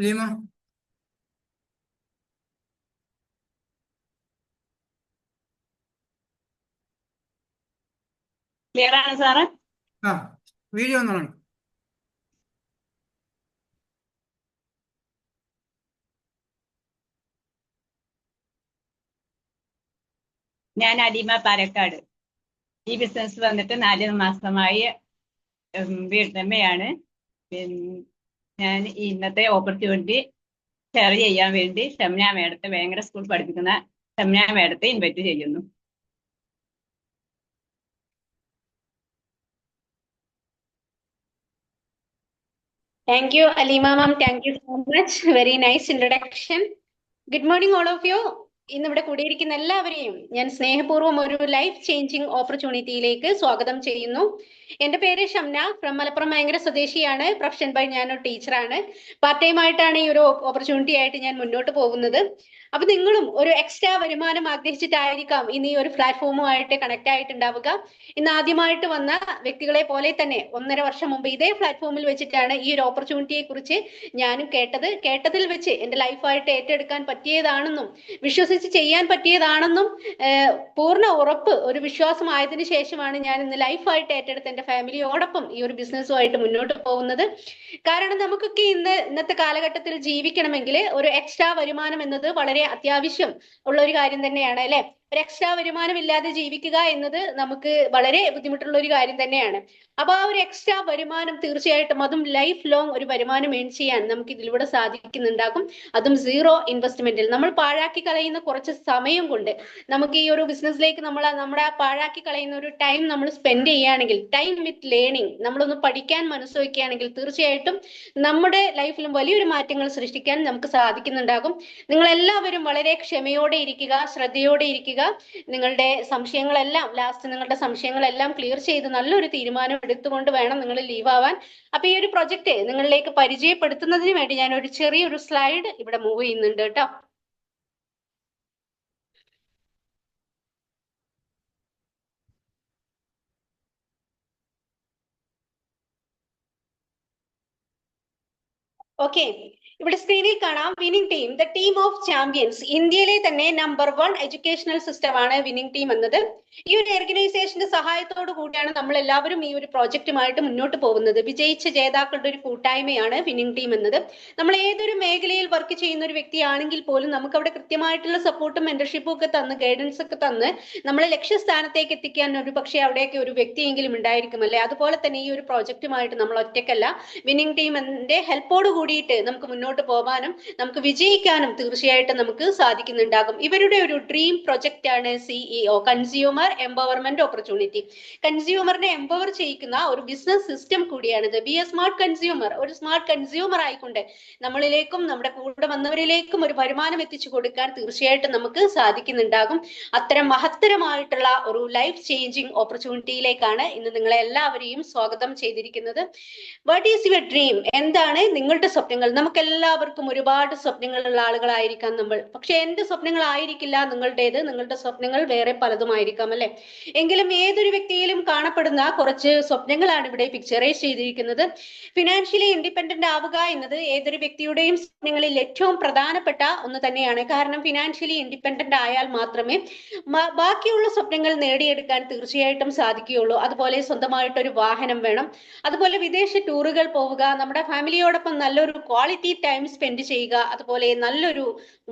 Leema. Clear ആണ് sir? ആ, video ഒന്നാണ്. ഞാൻ അലിമ പാലക്കാട്. ഈ ബിസിനസ് വന്നിട്ട് 4 മാസമായി. വീട്ടമ്മയാണ്. ഞാൻ ഇന്നത്തെ ഓപ്പർച്യൂണിറ്റി ഷെയർ ചെയ്യാൻ വേണ്ടി ഷംന മേഡത്തെ, വേങ്ങര സ്കൂൾ പഠിപ്പിക്കുന്ന ഷംന മേഡത്തെ ഇൻവൈറ്റ് ചെയ്യുന്നു. Thank you, Alima ma'am. Thank you so much. Very nice introduction. Good morning, all of you. ഇന്നിവിടെ കൂടിയിരിക്കുന്ന എല്ലാവരെയും ഞാൻ സ്നേഹപൂർവ്വം ഒരു ലൈഫ് ചേഞ്ചിങ് ഓപ്പർച്യൂണിറ്റിയിലേക്ക് സ്വാഗതം ചെയ്യുന്നു. എന്റെ പേര് ഷംന, ഫ്രം മലപ്പുറം വേങ്ങര സ്വദേശിയാണ്. പ്രൊഫഷൻ ബൈ ഞാനൊരു ടീച്ചറാണ്. പാർട്ട് ടൈം ആയിട്ടാണ് ഈ ഒരു ഓപ്പർച്യൂണിറ്റി ആയിട്ട് ഞാൻ മുന്നോട്ട് പോകുന്നത്. അപ്പൊ നിങ്ങളും ഒരു എക്സ്ട്രാ വരുമാനം ആഗ്രഹിച്ചിട്ടായിരിക്കാം ഇന്ന് ഈ ഒരു പ്ലാറ്റ്ഫോമുമായിട്ട് കണക്ട് ആയിട്ടുണ്ടാവുക. ഇന്ന് ആദ്യമായിട്ട് വന്ന വ്യക്തികളെ പോലെ തന്നെ 1.5 വർഷം മുമ്പ് ഇതേ പ്ലാറ്റ്ഫോമിൽ വെച്ചിട്ടാണ് ഈ ഒരു ഓപ്പർച്യൂണിറ്റിയെ കുറിച്ച് ഞാനും കേട്ടതിൽ വെച്ച് എന്റെ ലൈഫായിട്ട് ഏറ്റെടുക്കാൻ പറ്റിയതാണെന്നും വിശ്വസിച്ച് ചെയ്യാൻ പറ്റിയതാണെന്നും പൂർണ്ണ ഉറപ്പ്, ഒരു വിശ്വാസമായതിനു ശേഷമാണ് ഞാൻ ഇന്ന് ലൈഫായിട്ട് ഏറ്റെടുത്ത് എന്റെ ഫാമിലിയോടൊപ്പം ഈ ഒരു ബിസിനസ്സുമായിട്ട് മുന്നോട്ട് പോകുന്നത്. കാരണം നമുക്കൊക്കെ ഇന്നത്തെ കാലഘട്ടത്തിൽ ജീവിക്കണമെങ്കിൽ ഒരു എക്സ്ട്രാ വരുമാനം എന്നത് വളരെ അത്യാവശ്യം ഉള്ള ഒരു കാര്യം തന്നെയാണ്, അല്ലെ? ഒരു എക്സ്ട്രാ വരുമാനം ഇല്ലാതെ ജീവിക്കുക എന്നത് നമുക്ക് വളരെ ബുദ്ധിമുട്ടുള്ള ഒരു കാര്യം തന്നെയാണ്. അപ്പൊ ആ ഒരു എക്സ്ട്രാ വരുമാനം തീർച്ചയായിട്ടും, അതും ലൈഫ് ലോങ് ഒരു വരുമാനം ഏൺ ചെയ്യാൻ നമുക്ക് ഇതിലൂടെ സാധിക്കുന്നുണ്ടാകും. അതും സീറോ ഇൻവെസ്റ്റ്മെന്റിൽ. നമ്മൾ പാഴാക്കി കളയുന്ന കുറച്ച് സമയം കൊണ്ട് നമുക്ക് ഈ ഒരു ബിസിനസ്സിലേക്ക് നമ്മുടെ പാഴാക്കി കളയുന്ന ഒരു ടൈം നമ്മൾ സ്പെൻഡ് ചെയ്യുകയാണെങ്കിൽ, ടൈം വിത്ത് ലേണിംഗ്, നമ്മളൊന്ന് പഠിക്കാൻ മനസ്സ് വയ്ക്കുകയാണെങ്കിൽ തീർച്ചയായിട്ടും നമ്മുടെ ലൈഫിലും വലിയൊരു മാറ്റങ്ങൾ സൃഷ്ടിക്കാൻ നമുക്ക് സാധിക്കുന്നുണ്ടാകും. നിങ്ങൾ എല്ലാവരും വളരെ ക്ഷമയോടെ ഇരിക്കുക, ശ്രദ്ധയോടെ ഇരിക്കുക. നിങ്ങളുടെ സംശയങ്ങളെല്ലാം നിങ്ങളുടെ സംശയങ്ങളെല്ലാം ക്ലിയർ ചെയ്ത് നല്ലൊരു തീരുമാനം എടുത്തുകൊണ്ട് വേണം നിങ്ങൾ ലീവ് ആവാൻ. അപ്പൊ ഈ ഒരു പ്രൊജക്ട് നിങ്ങളിലേക്ക് പരിചയപ്പെടുത്തുന്നതിന് വേണ്ടി ഞാൻ ഒരു ചെറിയൊരു സ്ലൈഡ് ഇവിടെ മൂവ് ചെയ്യുന്നുണ്ട് കേട്ടോ. ഓക്കെ, ഇവിടെ സ്ക്രീനിൽ കാണാം winning team, the team of champions. ഇന്ത്യയിലെ തന്നെ നമ്പർ 1 എഡ്യൂക്കേഷണൽ സിസ്റ്റമാണ് വിന്നിംഗ് ടീം എന്നത്. ഈ ഒരു ഓർഗനൈസേഷന്റെ സഹായത്തോടു കൂടിയാണ് നമ്മൾ എല്ലാവരും ഈ ഒരു പ്രോജക്റ്റുമായിട്ട് മുന്നോട്ട് പോകുന്നത്. വിജയിച്ച ജേതാക്കളുടെ ഒരു കൂട്ടായ്മയാണ് വിന്നിംഗ് ടീം എന്നത്. നമ്മൾ ഏതൊരു മേഖലയിൽ വർക്ക് ചെയ്യുന്ന ഒരു വ്യക്തിയാണെങ്കിൽ പോലും നമുക്ക് അവിടെ കൃത്യമായിട്ടുള്ള സപ്പോർട്ടും മെന്റർഷിപ്പും ഒക്കെ തന്ന്, ഗൈഡൻസ് ഒക്കെ തന്ന് നമ്മളെ ലക്ഷ്യസ്ഥാനത്തേക്ക് എത്തിക്കാൻ ഒരു പക്ഷേ അവിടെയൊക്കെ ഒരു വ്യക്തിയെങ്കിലും ഉണ്ടായിരിക്കും, അല്ലെ? അതുപോലെ തന്നെ ഈ ഒരു പ്രോജക്റ്റുമായിട്ട് നമ്മൾ ഒറ്റയ്ക്കല്ല. വിന്നിംഗ് ടീമിന്റെ ഹെൽപ്പോട് കൂടിയിട്ട് നമുക്ക് മുന്നോട്ട് പോകാനും നമുക്ക് വിജയിക്കാനും തീർച്ചയായിട്ടും നമുക്ക് സാധിക്കുന്നുണ്ടാകും. ഇവരുടെ ഒരു ഡ്രീം പ്രൊജക്റ്റ് ആണ് CEO, കൺസ്യൂമർ എംപവർമെന്റ് ഓപ്പർച്യൂണിറ്റി. കൺസ്യൂമറിനെ എംപവർ ചെയ്യിക്കുന്ന ഒരു ബിസിനസ് സിസ്റ്റം കൂടിയാണിത്. Be a smart consumer. ഒരു സ്മാർട്ട് കൺസ്യൂമർ ആയിക്കൊണ്ട് നമ്മളിലേക്കും നമ്മുടെ കൂടെ വന്നവരിലേക്കും ഒരു വരുമാനം എത്തിച്ചു കൊടുക്കാൻ തീർച്ചയായിട്ടും നമുക്ക് സാധിക്കുന്നുണ്ടാകും. അത്തരം മഹത്തരമായിട്ടുള്ള ഒരു ലൈഫ് ചേഞ്ചിങ് ഓപ്പർച്യൂണിറ്റിയിലേക്കാണ് ഇന്ന് നിങ്ങളെ എല്ലാവരെയും സ്വാഗതം ചെയ്തിരിക്കുന്നത്. What is your dream? എന്താണ് നിങ്ങളുടെ സ്വപ്നങ്ങൾ? നമുക്ക് എല്ലാവർക്കും ഒരുപാട് സ്വപ്നങ്ങളുള്ള ആളുകളായിരിക്കാം നമ്മൾ. പക്ഷെ എന്റെ സ്വപ്നങ്ങളായിരിക്കില്ല നിങ്ങളുടേത്. നിങ്ങളുടെ സ്വപ്നങ്ങൾ വേറെ പലതുമായിരിക്കാം, അല്ലെ? എങ്കിലും ഏതൊരു വ്യക്തിയിലും കാണപ്പെടുന്ന കുറച്ച് സ്വപ്നങ്ങളാണ് ഇവിടെ പിക്ചറൈസ് ചെയ്തിരിക്കുന്നത്. ഫിനാൻഷ്യലി ഇൻഡിപെൻഡന്റ് ആവുക എന്നത് ഏതൊരു വ്യക്തിയുടെയും സ്വപ്നങ്ങളിൽ ഏറ്റവും പ്രധാനപ്പെട്ട ഒന്ന് തന്നെയാണ്. കാരണം ഫിനാൻഷ്യലി ഇൻഡിപെൻഡന്റ് ആയാൽ മാത്രമേ ബാക്കിയുള്ള സ്വപ്നങ്ങൾ നേടിയെടുക്കാൻ തീർച്ചയായിട്ടും സാധിക്കുകയുള്ളൂ. അതുപോലെ സ്വന്തമായിട്ടൊരു വാഹനം വേണം. അതുപോലെ വിദേശ ടൂറുകൾ പോവുക, നമ്മുടെ ഫാമിലിയോടൊപ്പം നല്ലൊരു ക്വാളിറ്റി ടൈം സ്പെൻഡ് ചെയ്യുക. അതുപോലെ നല്ലൊരു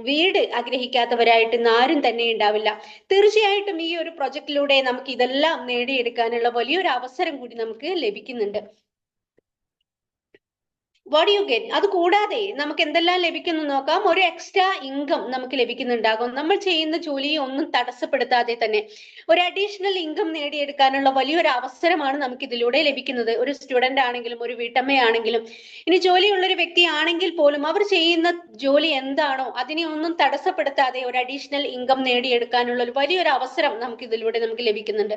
വീട് ആഗ്രഹിക്കാത്തവരായിട്ട് ആരും തന്നെ ഉണ്ടാവില്ല. തീർച്ചയായിട്ടും ഈ ഒരു പ്രൊജക്റ്റിലൂടെ നമുക്ക് ഇതെല്ലാം നേടിയെടുക്കാനുള്ള വലിയൊരു അവസരം കൂടി നമുക്ക് ലഭിക്കുന്നുണ്ട്. What you get? അത് കൂടാതെ നമുക്ക് എന്തെല്ലാം ലഭിക്കുന്നു നോക്കാം. ഒരു എക്സ്ട്രാ ഇൻകം നമുക്ക് ലഭിക്കുന്നുണ്ടാകും. നമ്മൾ ചെയ്യുന്ന ജോലിയെ ഒന്നും തടസ്സപ്പെടുത്താതെ തന്നെ ഒരു അഡീഷണൽ ഇൻകം നേടിയെടുക്കാനുള്ള വലിയൊരു അവസരമാണ് നമുക്ക് ഇതിലൂടെ ലഭിക്കുന്നത്. ഒരു സ്റ്റുഡന്റ് ആണെങ്കിലും ഒരു വീട്ടമ്മയാണെങ്കിലും ഇനി ജോലിയുള്ള ഒരു വ്യക്തി ആണെങ്കിൽ പോലും അവർ ചെയ്യുന്ന ജോലി എന്താണോ അതിനെ ഒന്നും തടസ്സപ്പെടുത്താതെ ഒരു അഡീഷണൽ ഇൻകം നേടിയെടുക്കാനുള്ള ഒരു വലിയൊരു അവസരം നമുക്ക് ഇതിലൂടെ നമുക്ക് ലഭിക്കുന്നുണ്ട്.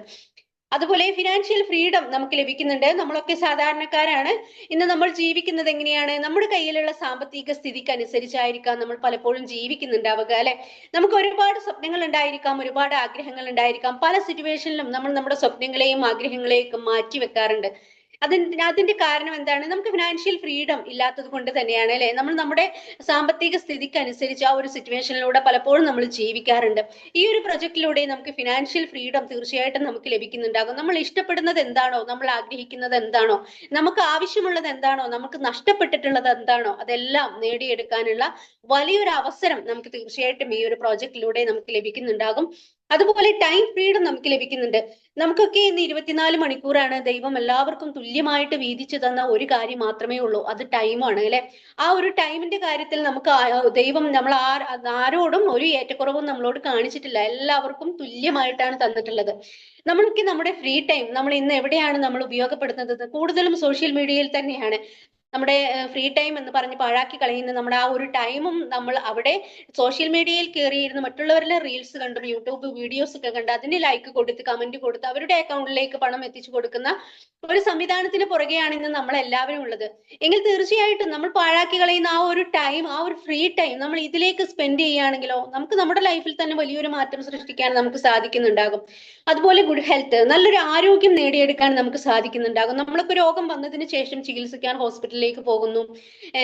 അതുപോലെ ഫിനാൻഷ്യൽ ഫ്രീഡം നമുക്ക് ലഭിക്കുന്നുണ്ട്. നമ്മളൊക്കെ സാധാരണക്കാരാണ്. ഇന്ന് നമ്മൾ ജീവിക്കുന്നത് എങ്ങനെയാണ്? നമ്മുടെ കയ്യിലുള്ള സാമ്പത്തിക സ്ഥിതിക്ക് അനുസരിച്ചായിരിക്കാം നമ്മൾ പലപ്പോഴും ജീവിക്കുന്നുണ്ടാവുക, അല്ലെ? നമുക്ക് ഒരുപാട് സ്വപ്നങ്ങൾ ഉണ്ടായിരിക്കാം, ഒരുപാട് ആഗ്രഹങ്ങൾ ഉണ്ടായിരിക്കാം. പല സിറ്റുവേഷനിലും നമ്മൾ നമ്മുടെ സ്വപ്നങ്ങളെയും ആഗ്രഹങ്ങളെയും മാറ്റി വെക്കാറുണ്ട്. അതിന്റെ കാരണം എന്താണ്? നമുക്ക് ഫിനാൻഷ്യൽ ഫ്രീഡം ഇല്ലാത്തത് കൊണ്ട് തന്നെയാണ് അല്ലെ? നമ്മൾ നമ്മുടെ സാമ്പത്തിക സ്ഥിതിക്ക് അനുസരിച്ച് ആ ഒരു സിറ്റുവേഷനിലൂടെ പലപ്പോഴും നമ്മൾ ജീവിക്കാറുണ്ട്. ഈ ഒരു പ്രൊജക്റ്റിലൂടെ നമുക്ക് ഫിനാൻഷ്യൽ ഫ്രീഡം തീർച്ചയായിട്ടും നമുക്ക് ലഭിക്കുന്നുണ്ടാകും. നമ്മൾ ഇഷ്ടപ്പെടുന്നത് എന്താണോ, നമ്മൾ ആഗ്രഹിക്കുന്നത് എന്താണോ, നമുക്ക് ആവശ്യമുള്ളത് എന്താണോ, നമുക്ക് നഷ്ടപ്പെട്ടിട്ടുള്ളത് എന്താണോ, അതെല്ലാം നേടിയെടുക്കാനുള്ള വലിയൊരു അവസരം നമുക്ക് തീർച്ചയായിട്ടും ഈ ഒരു പ്രോജക്റ്റിലൂടെ നമുക്ക് ലഭിക്കുന്നുണ്ടാകും. അതുപോലെ ടൈം ഫ്രീഡം നമുക്ക് ലഭിക്കുന്നുണ്ട്. നമുക്കൊക്കെ ഇന്ന് 24 മണിക്കൂറാണ് ദൈവം എല്ലാവർക്കും തുല്യമായിട്ട് വീതിച്ചു തന്ന ഒരു കാര്യം മാത്രമേ ഉള്ളൂ, അത് ടൈമാണ് അല്ലെ? ആ ഒരു ടൈമിന്റെ കാര്യത്തിൽ നമുക്ക് ദൈവം നമ്മൾ ആരോടും ഒരു ഏറ്റക്കുറവും നമ്മളോട് കാണിച്ചിട്ടില്ല. എല്ലാവർക്കും തുല്യമായിട്ടാണ് തന്നിട്ടുള്ളത്. നമ്മൾക്ക് നമ്മുടെ ഫ്രീ ടൈം നമ്മൾ ഇന്ന് എവിടെയാണ് നമ്മൾ ഉപയോഗപ്പെടുത്തുന്നത്? കൂടുതലും സോഷ്യൽ മീഡിയയിൽ തന്നെയാണ്. നമ്മുടെ ഫ്രീ ടൈം എന്ന് പറഞ്ഞ് പാഴാക്കി കളയുന്ന നമ്മുടെ ആ ഒരു ടൈമും നമ്മൾ അവിടെ സോഷ്യൽ മീഡിയയിൽ കയറിയിരുന്ന് മറ്റുള്ളവരുടെ റീൽസ് കണ്ടും യൂട്യൂബ് വീഡിയോസ് ഒക്കെ കണ്ട് അതിന് ലൈക്ക് കൊടുത്ത് കമന്റ് കൊടുത്ത് അവരുടെ അക്കൗണ്ടിലേക്ക് പണം എത്തിച്ചു കൊടുക്കുന്ന ഒരു സംവിധാനത്തിന് പുറകെയാണ് ഇന്ന് നമ്മൾ എല്ലാവരും ഉള്ളത്. എങ്കിൽ തീർച്ചയായിട്ടും നമ്മൾ പാഴാക്കി കളയുന്ന ആ ഒരു ടൈം, ആ ഒരു ഫ്രീ ടൈം നമ്മൾ ഇതിലേക്ക് സ്പെൻഡ് ചെയ്യുകയാണെങ്കിലോ നമുക്ക് നമ്മുടെ ലൈഫിൽ തന്നെ വലിയൊരു മാറ്റം സൃഷ്ടിക്കാൻ നമുക്ക് സാധിക്കുന്നുണ്ടാകും. അതുപോലെ ഗുഡ് ഹെൽത്ത്, നല്ലൊരു ആരോഗ്യം നേടിയെടുക്കാൻ നമുക്ക് സാധിക്കുന്നുണ്ടാകും. നമ്മൾക്ക് രോഗം വന്നതിന് ശേഷം ചികിത്സിക്കാൻ ഹോസ്പിറ്റലിലേക്ക് പോകുന്നു,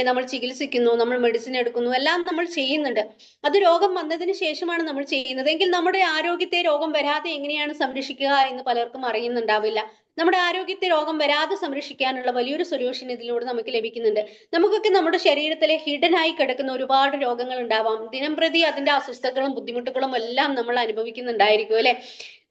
നമ്മൾ ചികിത്സിക്കുന്നു, നമ്മൾ മെഡിസിൻ എടുക്കുന്നു, എല്ലാം നമ്മൾ ചെയ്യുന്നുണ്ട്. അത് രോഗം വന്നതിന് ശേഷമാണ് നമ്മൾ ചെയ്യുന്നത്. എങ്കിൽ നമ്മുടെ ആരോഗ്യത്തെ രോഗം വരാതെ എങ്ങനെയാണ് സംരക്ഷിക്കുക എന്ന് പലർക്കും അറിയുന്നുണ്ടാവില്ല. നമ്മുടെ ആരോഗ്യത്തെ രോഗം വരാതെ സംരക്ഷിക്കാനുള്ള വലിയൊരു സൊല്യൂഷൻ ഇതിലൂടെ നമുക്ക് ലഭിക്കുന്നുണ്ട്. നമുക്കൊക്കെ നമ്മുടെ ശരീരത്തിലെ ഹിഡൻ ആയി കിടക്കുന്ന ഒരുപാട് രോഗങ്ങൾ ഉണ്ടാവാം. ദിനംപ്രതി അതിന്റെ അസ്വസ്ഥതകളും ബുദ്ധിമുട്ടുകളും എല്ലാം നമ്മൾ അനുഭവിക്കുന്നുണ്ടായിരിക്കും അല്ലെ?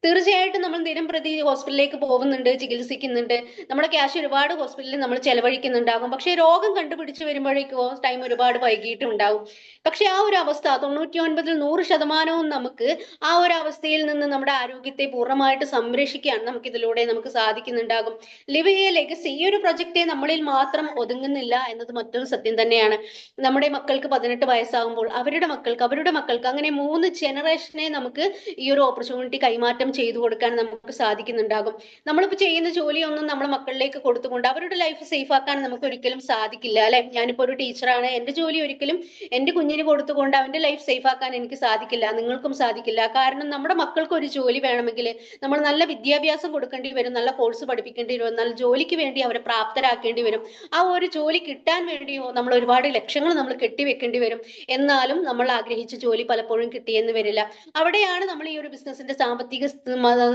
തീർച്ചയായിട്ടും നമ്മൾ ദിനം പ്രതി ഹോസ്പിറ്റലിലേക്ക് പോകുന്നുണ്ട്, ചികിത്സിക്കുന്നുണ്ട്, നമ്മുടെ ക്യാഷ് ഒരുപാട് ഹോസ്പിറ്റലിൽ നമ്മൾ ചെലവഴിക്കുന്നുണ്ടാകും. പക്ഷെ രോഗം കണ്ടുപിടിച്ച് വരുമ്പോഴേക്കോ ടൈം ഒരുപാട് വൈകിട്ടുണ്ടാകും. പക്ഷെ ആ ഒരു അവസ്ഥ 99-ൽ 100% നമുക്ക് ആ ഒരു അവസ്ഥയിൽ നിന്ന് നമ്മുടെ ആരോഗ്യത്തെ പൂർണ്ണമായിട്ട് സംരക്ഷിക്കാൻ നമുക്ക് ഇതിലൂടെ നമുക്ക് സാധിക്കുന്നുണ്ടാകും. ലിവ് എ ലെഗസി, ഈ ഒരു പ്രൊജക്റ്റ് നമ്മളിൽ മാത്രം ഒതുങ്ങുന്നില്ല എന്നത് മറ്റൊരു സത്യം തന്നെയാണ്. നമ്മുടെ മക്കൾക്ക് 18 വയസ്സാകുമ്പോൾ അവരുടെ മക്കൾക്ക് അങ്ങനെ 3 ജനറേഷനെ നമുക്ക് ഈ ഒരു ഓപ്പർച്യൂണിറ്റി കൈമാറ്റം ചെയ്തു കൊടുക്കാൻ നമുക്ക് സാധിക്കുന്നുണ്ടാകും. നമ്മളിപ്പോ ചെയ്യുന്ന ജോലിയൊന്നും നമ്മുടെ മക്കളിലേക്ക് കൊടുത്തുകൊണ്ട് അവരുടെ ലൈഫ് സേഫ് ആക്കാൻ നമുക്ക് ഒരിക്കലും സാധിക്കില്ല അല്ലെ? ഞാനിപ്പോ ഒരു ടീച്ചറാണ്, എന്റെ ജോലി ഒരിക്കലും എന്റെ കുഞ്ഞിന് കൊടുത്തുകൊണ്ട് അവന്റെ ലൈഫ് സേഫ് ആക്കാൻ എനിക്ക് സാധിക്കില്ല, നിങ്ങൾക്കും സാധിക്കില്ല. കാരണം നമ്മുടെ മക്കൾക്ക് ഒരു ജോലി വേണമെങ്കിൽ നമ്മൾ നല്ല വിദ്യാഭ്യാസം കൊടുക്കേണ്ടി വരും, നല്ല കോഴ്സ് പഠിപ്പിക്കേണ്ടി വരും, നല്ല ജോലിക്ക് വേണ്ടി അവരെ പ്രാപ്തരാക്കേണ്ടി വരും. ആ ഒരു ജോലി കിട്ടാൻ വേണ്ടിയോ നമ്മൾ ഒരുപാട് ലക്ഷ്യങ്ങൾ നമ്മൾ കെട്ടിവെക്കേണ്ടി വരും. എന്നാലും നമ്മൾ ആഗ്രഹിച്ച ജോലി പലപ്പോഴും കിട്ടിയെന്ന് വരില്ല. അവിടെയാണ് നമ്മൾ ഈ ഒരു ബിസിനസിന്റെ സാമ്പത്തിക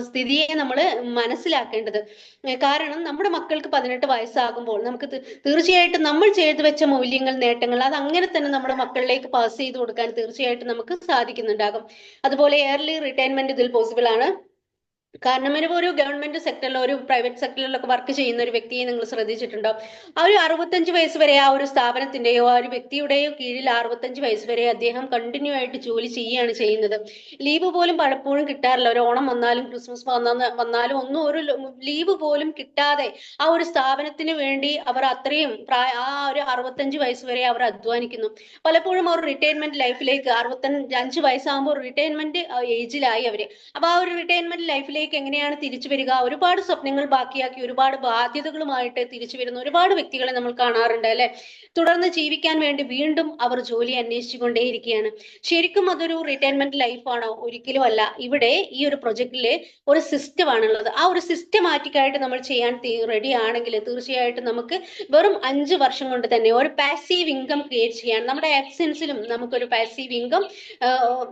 സ്ഥിതിയെ നമ്മൾ മനസ്സിലാക്കേണ്ടത്. കാരണം നമ്മുടെ മക്കൾക്ക് 18 വയസ്സാകുമ്പോൾ നമുക്ക് തീർച്ചയായിട്ടും നമ്മൾ ചെയ്തു വെച്ച മൂല്യങ്ങൾ, നേട്ടങ്ങൾ അത് അങ്ങനെ തന്നെ നമ്മുടെ മക്കളിലേക്ക് പാസ് ചെയ്ത് കൊടുക്കാൻ തീർച്ചയായിട്ടും നമുക്ക് സാധിക്കുന്നുണ്ടാകും. അതുപോലെ ഏർലി റിട്ടയർമെന്റ് ഇതിൽ പോസിബിൾ ആണ്. കാരണം ഒരു ഗവൺമെന്റ് സെക്ടറിലോ ഒരു പ്രൈവറ്റ് സെക്ടറിലൊക്കെ വർക്ക് ചെയ്യുന്ന ഒരു വ്യക്തിയെ നിങ്ങൾ ശ്രദ്ധിച്ചിട്ടുണ്ടോ? ആ ഒരു 65 വയസ്സ് വരെ ആ ഒരു സ്ഥാപനത്തിന്റെയോ ആ ഒരു വ്യക്തിയുടെയോ കീഴിൽ 65 വയസ്സ് വരെ അദ്ദേഹം കണ്ടിന്യൂ ആയിട്ട് ജോലി ചെയ്യുകയാണ് ചെയ്യുന്നത്. ലീവ് പോലും പലപ്പോഴും കിട്ടാറില്ല. ഒരു ഓണം വന്നാലും ക്രിസ്മസ് വന്നാലും ഒന്നും ഒരു ലീവ് പോലും കിട്ടാതെ ആ ഒരു സ്ഥാപനത്തിന് വേണ്ടി അവർ അത്രയും ആ ഒരു 65 വയസ്സ് വരെ അവർ അധ്വാനിക്കുന്നു. പലപ്പോഴും അവർ റിട്ടയർമെന്റ് ലൈഫിലേക്ക് 65 വയസ്സാകുമ്പോൾ റിട്ടയർമെന്റ് ഏജിലായി അവര്. അപ്പൊ ആ ഒരു റിട്ടയർമെന്റ് ലൈഫിലേക്ക് എങ്ങനെയാണ് തിരിച്ചു വരിക? ഒരുപാട് സ്വപ്നങ്ങൾ ബാക്കിയാക്കി ഒരുപാട് ബാധ്യതകളുമായിട്ട് തിരിച്ചു വരുന്ന ഒരുപാട് വ്യക്തികളെ നമ്മൾ കാണാറുണ്ട് അല്ലെ? തുടർന്ന് ജീവിക്കാൻ വേണ്ടി വീണ്ടും അവർ ജോലി അന്വേഷിച്ചുകൊണ്ടേയിരിക്കുകയാണ്. ശരിക്കും അതൊരു റിട്ടയർമെന്റ് ലൈഫാണോ? ഒരിക്കലും അല്ല. ഇവിടെ ഈ ഒരു പ്രൊജക്റ്റിലെ ഒരു സിസ്റ്റം ആണുള്ളത്. ആ ഒരു സിസ്റ്റമാറ്റിക് ആയിട്ട് നമ്മൾ ചെയ്യാൻ റെഡി ആണെങ്കിൽ തീർച്ചയായിട്ടും നമുക്ക് വെറും 5 വർഷം കൊണ്ട് തന്നെ ഒരു പാസീവ് ഇൻകം ക്രിയേറ്റ് ചെയ്യാൻ, നമ്മുടെ ആബ്സെൻസിലും നമുക്കൊരു പാസീവ് ഇൻകം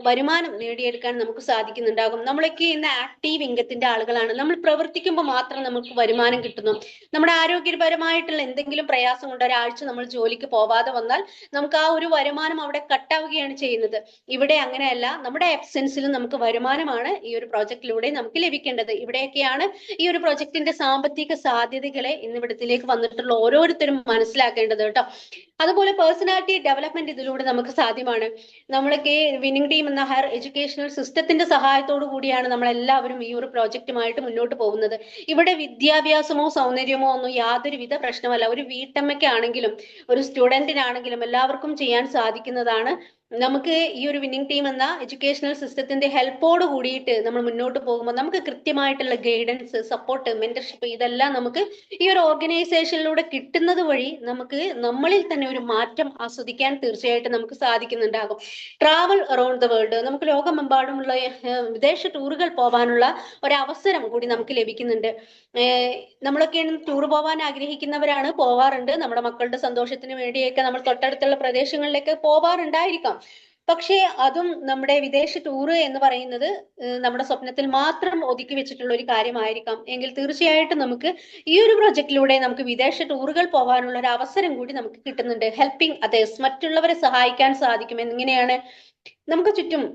വരുമാനം നേടിയെടുക്കാൻ നമുക്ക് സാധിക്കുന്നുണ്ടാകും. നമ്മളൊക്കെ ഇന്ന് ആക്റ്റീവ് ഇൻകത്തിന്റെ ആളുകളാണ്. നമ്മൾ പ്രവർത്തിക്കുമ്പോൾ മാത്രം നമുക്ക് വരുമാനം കിട്ടുന്നു. നമ്മുടെ ആരോഗ്യപരമായിട്ടുള്ള എന്തെങ്കിലും പ്രയാസം കൊണ്ട് ഒരാഴ്ച നമ്മൾ ജോലിക്ക് പോവാതെ വന്നാൽ നമുക്ക് ആ ഒരു വരുമാനം അവിടെ കട്ടാവുകയാണ് ചെയ്യുന്നത്. ഇവിടെ അങ്ങനെയല്ല. നമ്മുടെ ആബ്സെൻസിലും നമുക്ക് വരുമാനമാണ് ഈ ഒരു പ്രോജക്റ്റിലൂടെ നമുക്ക് ലഭിക്കേണ്ടത്. ഇവിടെയൊക്കെയാണ് ഈ ഒരു പ്രോജക്റ്റിന്റെ സാമ്പത്തിക സാധ്യതകളെ ഇന്നിവിടത്തിലേക്ക് വന്നിട്ടുള്ള ഓരോരുത്തരും മനസ്സിലാക്കേണ്ടത് കേട്ടോ. അതുപോലെ പേഴ്സണാലിറ്റി ഡെവലപ്മെന്റ് ഇതിലൂടെ നമുക്ക് സാധ്യമാണ്. നമ്മളൊക്കെ വിന്നിംഗ് ടീം എന്ന ഹയർ എഡ്യൂക്കേഷണൽ സിസ്റ്റത്തിന്റെ സഹായത്തോടു കൂടിയാണ് നമ്മൾ എല്ലാവരും ഈ ഒരു പ്രോജക്റ്റുമായിട്ട് മുന്നോട്ട് പോകുന്നത്. ഇവിടെ വിദ്യാഭ്യാസമോ സൗന്ദര്യമോ ഒന്നും യാതൊരുവിധ പ്രശ്നമല്ല. ഒരു വീട്ടമ്മയ്ക്കാണെങ്കിലും ഒരു സ്റ്റുഡന്റിനാണെങ്കിലും എല്ലാവർക്കും ചെയ്യാൻ സാധിക്കുന്നതാണ് നമുക്ക് ഈ ഒരു വിന്നിംഗ് ടീം എന്ന എഡ്യൂക്കേഷണൽ സിസ്റ്റത്തിന്റെ ഹെൽപ്പോട് കൂടിയിട്ട് നമ്മൾ മുന്നോട്ട് പോകുമ്പോൾ നമുക്ക് കൃത്യമായിട്ടുള്ള ഗൈഡൻസ്, സപ്പോർട്ട്, മെന്റർഷിപ്പ് ഇതെല്ലാം നമുക്ക് ഈ ഒരു ഓർഗനൈസേഷനിലൂടെ കിട്ടുന്നത് വഴി നമുക്ക് നമ്മളിൽ തന്നെ ഒരു മാറ്റം ആസ്വദിക്കാൻ തീർച്ചയായിട്ടും നമുക്ക് സാധിക്കുന്നുണ്ടാകും. ട്രാവൽ അറൌണ്ട് ദ വേൾഡ്, നമുക്ക് ലോകമെമ്പാടുമുള്ള വിദേശ ടൂറുകൾ പോകാനുള്ള ഒരവസരം കൂടി നമുക്ക് ലഭിക്കുന്നുണ്ട്. നമ്മളൊക്കെ ടൂർ പോകാൻ ആഗ്രഹിക്കുന്നവരാണ്, പോവാറുണ്ട്. നമ്മുടെ മക്കളുടെ സന്തോഷത്തിന് വേണ്ടിയൊക്കെ നമ്മൾ തൊട്ടടുത്തുള്ള പ്രദേശങ്ങളിലേക്ക് പോവാറുണ്ടായിരിക്കാം. പക്ഷേ അതും നമ്മുടെ വിദേശ ടൂർ എന്ന് പറയുന്നത് നമ്മുടെ സ്വപ്നത്തിൽ മാത്രം ഒതുക്കി വെച്ചിട്ടുള്ള ഒരു കാര്യമായിരിക്കാം. എങ്കിൽ തീർച്ചയായിട്ടും നമുക്ക് ഈ ഒരു പ്രൊജക്റ്റിലൂടെ നമുക്ക് വിദേശ ടൂറുകൾ പോകാനുള്ള ഒരു അവസരം കൂടി നമുക്ക് കിട്ടുന്നുണ്ട്. ഹെൽപ്പിംഗ് അതേഴ്സ്, മറ്റുള്ളവരെ സഹായിക്കാൻ സാധിക്കും. എങ്ങനെയാണ്? നമുക്ക് ചുറ്റും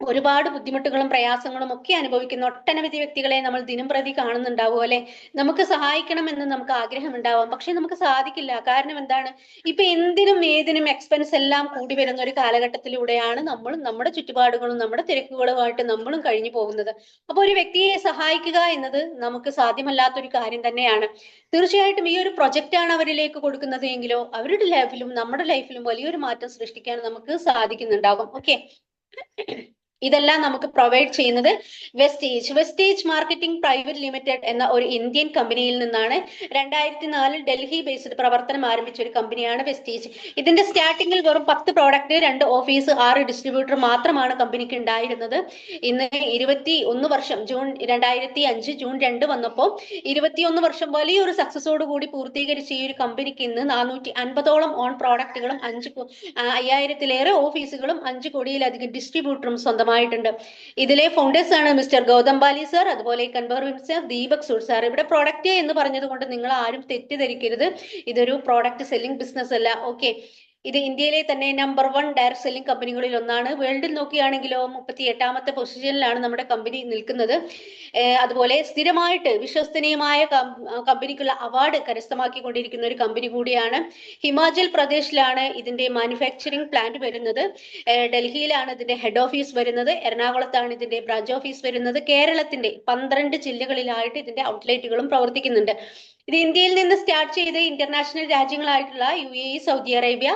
ഒരുപാട് ബുദ്ധിമുട്ടുകളും പ്രയാസങ്ങളും ഒക്കെ അനുഭവിക്കുന്ന ഒട്ടനവധി വ്യക്തികളെ നമ്മൾ ദിനംപ്രതി കാണുന്നുണ്ടാവും അല്ലെ. നമുക്ക് സഹായിക്കണമെന്ന് നമുക്ക് ആഗ്രഹമുണ്ടാവാം, പക്ഷെ നമുക്ക് സാധിക്കില്ല. കാരണം എന്താണ്? ഇപ്പൊ എന്തിനും ഏതിനും എക്സ്പെൻസ് എല്ലാം കൂടി വരുന്ന ഒരു കാലഘട്ടത്തിലൂടെയാണ് നമ്മളും നമ്മുടെ ചുറ്റുപാടുകളും നമ്മുടെ തിരക്കുകളുമായിട്ട് നമ്മളും കഴിഞ്ഞു പോകുന്നത്. അപ്പൊ ഒരു വ്യക്തിയെ സഹായിക്കുക എന്നത് നമുക്ക് സാധ്യമല്ലാത്തൊരു കാര്യം തന്നെയാണ്. തീർച്ചയായിട്ടും ഈ ഒരു പ്രൊജക്റ്റാണ് അവരിലേക്ക് കൊടുക്കുന്നത് എങ്കിലോ അവരുടെ ലൈഫിലും നമ്മുടെ ലൈഫിലും വലിയൊരു മാറ്റം സൃഷ്ടിക്കാൻ നമുക്ക് സാധിക്കുന്നുണ്ടാകും. ഓക്കെ, ഇതെല്ലാം നമുക്ക് പ്രൊവൈഡ് ചെയ്യുന്നത് വെസ്റ്റേജ് മാർക്കറ്റിംഗ് പ്രൈവറ്റ് ലിമിറ്റഡ് എന്ന ഒരു ഇന്ത്യൻ കമ്പനിയിൽ നിന്നാണ്. 2004 ഡൽഹി ബേസ്ഡ് പ്രവർത്തനം ആരംഭിച്ച ഒരു കമ്പനിയാണ് വെസ്റ്റേജ്. ഇതിന്റെ സ്റ്റാർട്ടിങ്ങിൽ വെറും 10 പ്രോഡക്റ്റ്, 2 ഓഫീസ്, 6 ഡിസ്ട്രിബ്യൂട്ടർ മാത്രമാണ് കമ്പനിക്ക് ഉണ്ടായിരുന്നത്. ഇന്ന് 21 വർഷം, ജൂൺ 2005 ജൂൺ 2 വന്നപ്പോൾ 21 വർഷം വലിയൊരു സക്സസോട് കൂടി പൂർത്തീകരിച്ച ഈ ഒരു കമ്പനിക്ക് ഇന്ന് 450ഓളം ഓൺ പ്രോഡക്റ്റുകളും 5000-ലേറെ ഓഫീസുകളും 5 കോടിയിലധികം ഡിസ്ട്രിബ്യൂട്ടറും സ്വന്തമായിട്ടുണ്ട്. ഇതിലെ ഫൗണ്ടേഴ്സ് ആണ് മിസ്റ്റർ ഗൗതംബാലി സർ, അതുപോലെ കൺവർവിൻ സർ, ദീപക് സൂർ സാർ. ഇവിടെ പ്രോഡക്റ്റ് എന്ന് പറഞ്ഞത് കൊണ്ട് നിങ്ങൾ ആരും തെറ്റിദ്ധരിക്കരുത്, ഇതൊരു പ്രോഡക്റ്റ് സെല്ലിംഗ് ബിസിനസ് അല്ല. ഓക്കെ, ഇത് ഇന്ത്യയിലെ തന്നെ നമ്പർ 1 ഡയറക്ട് സെല്ലിംഗ് കമ്പനികളിൽ ഒന്നാണ്. വേൾഡിൽ നോക്കുകയാണെങ്കിലോ 38ാമത്തെ പൊസിഷനിലാണ് നമ്മുടെ കമ്പനി നിൽക്കുന്നത്. അതുപോലെ സ്ഥിരമായിട്ട് വിശ്വസനീയമായ കമ്പനിക്കുള്ള അവാർഡ് കരസ്ഥമാക്കിക്കൊണ്ടിരിക്കുന്ന ഒരു കമ്പനി കൂടിയാണ്. ഹിമാചൽ പ്രദേശിലാണ് ഇതിന്റെ മാനുഫാക്ചറിംഗ് പ്ലാന്റ് വരുന്നത്. ഡൽഹിയിലാണ് ഇതിന്റെ ഹെഡ് ഓഫീസ് വരുന്നത്. എറണാകുളത്താണ് ഇതിന്റെ ബ്രാഞ്ച് ഓഫീസ് വരുന്നത്. കേരളത്തിന്റെ 12 ജില്ലകളിലായിട്ട് ഇതിന്റെ ഔട്ട്ലെറ്റുകളും പ്രവർത്തിക്കുന്നുണ്ട്. ഇത് ഇന്ത്യയിൽ നിന്ന് സ്റ്റാർട്ട് ചെയ്ത് ഇന്റർനാഷണൽ രാജ്യങ്ങളായിട്ടുള്ള UAE, Saudi Arabia,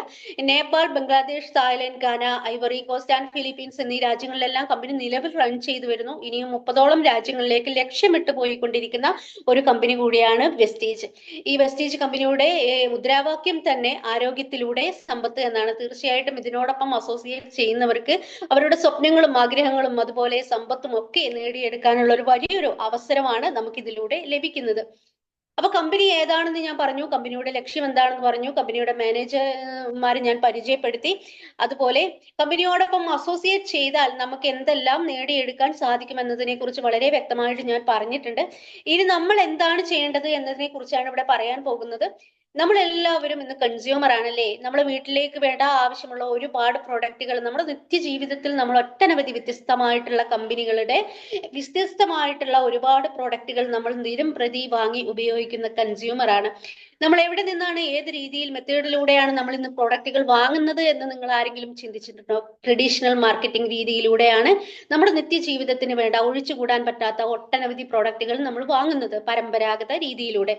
Nepal, Bangladesh, Thailand, Ghana, Ivory Coast and Philippines എന്നീ രാജ്യങ്ങളിലെല്ലാം കമ്പനി നിലവിൽ റൺ ചെയ്തു വരുന്നു. ഇനിയും 30ഓളം രാജ്യങ്ങളിലേക്ക് ലക്ഷ്യമിട്ട് പോയിക്കൊണ്ടിരിക്കുന്ന ഒരു കമ്പനി കൂടിയാണ് വെസ്റ്റേജ്. ഈ വെസ്റ്റേജ് കമ്പനിയുടെ മുദ്രാവാക്യം തന്നെ ആരോഗ്യത്തിലൂടെ സമ്പത്ത് എന്നാണ്. തീർച്ചയായിട്ടും ഇതിനോടൊപ്പം അസോസിയേറ്റ് ചെയ്യുന്നവർക്ക് അവരുടെ സ്വപ്നങ്ങളും ആഗ്രഹങ്ങളും അതുപോലെ സമ്പത്തും ഒക്കെ നേടിയെടുക്കാനുള്ള ഒരു വലിയൊരു അവസരമാണ് നമുക്ക് ഇതിലൂടെ ലഭിക്കുന്നത്. അപ്പൊ കമ്പനി ഏതാണെന്ന് ഞാൻ പറഞ്ഞു, കമ്പനിയുടെ ലക്ഷ്യം എന്താണെന്ന് പറഞ്ഞു, കമ്പനിയുടെ മാനേജർമാരെ ഞാൻ പരിചയപ്പെടുത്തി. അതുപോലെ കമ്പനിയോടൊപ്പം അസോസിയേറ്റ് ചെയ്താൽ നമുക്ക് എന്തെല്ലാം നേടിയെടുക്കാൻ സാധിക്കുമെന്നതിനെ കുറിച്ച് വളരെ വ്യക്തമായിട്ട് ഞാൻ പറഞ്ഞിട്ടുണ്ട്. ഇനി നമ്മൾ എന്താണ് ചെയ്യേണ്ടത് എന്നതിനെ കുറിച്ചാണ് ഇവിടെ പറയാൻ പോകുന്നത്. നമ്മളെല്ലാവരും ഇന്ന് കൺസ്യൂമർ ആണല്ലേ. നമ്മുടെ വീട്ടിലേക്ക് വേണ്ട ആവശ്യമുള്ള ഒരുപാട് പ്രോഡക്റ്റുകൾ നമ്മുടെ നിത്യജീവിതത്തിൽ നമ്മൾ ഒട്ടനവധി വ്യത്യസ്തമായിട്ടുള്ള കമ്പനികളുടെ വ്യത്യസ്തമായിട്ടുള്ള ഒരുപാട് പ്രോഡക്റ്റുകൾ നമ്മൾ ദിനംപ്രതി വാങ്ങി ഉപയോഗിക്കുന്ന കൺസ്യൂമർ ആണ്. നമ്മൾ എവിടെ നിന്നാണ്, ഏത് രീതിയിൽ, മെത്തേഡിലൂടെയാണ് നമ്മൾ ഇന്ന് പ്രോഡക്റ്റുകൾ വാങ്ങുന്നത് എന്ന് നിങ്ങൾ ആരെങ്കിലും ചിന്തിച്ചിട്ടുണ്ടോ? ട്രഡീഷണൽ മാർക്കറ്റിംഗ് രീതിയിലൂടെയാണ് നമ്മുടെ നിത്യജീവിതത്തിന് വേണ്ട ഒഴിച്ചുകൂടാൻ പറ്റാത്ത ഒട്ടനവധി പ്രോഡക്റ്റുകൾ നമ്മൾ വാങ്ങുന്നത്, പരമ്പരാഗത രീതിയിലൂടെ.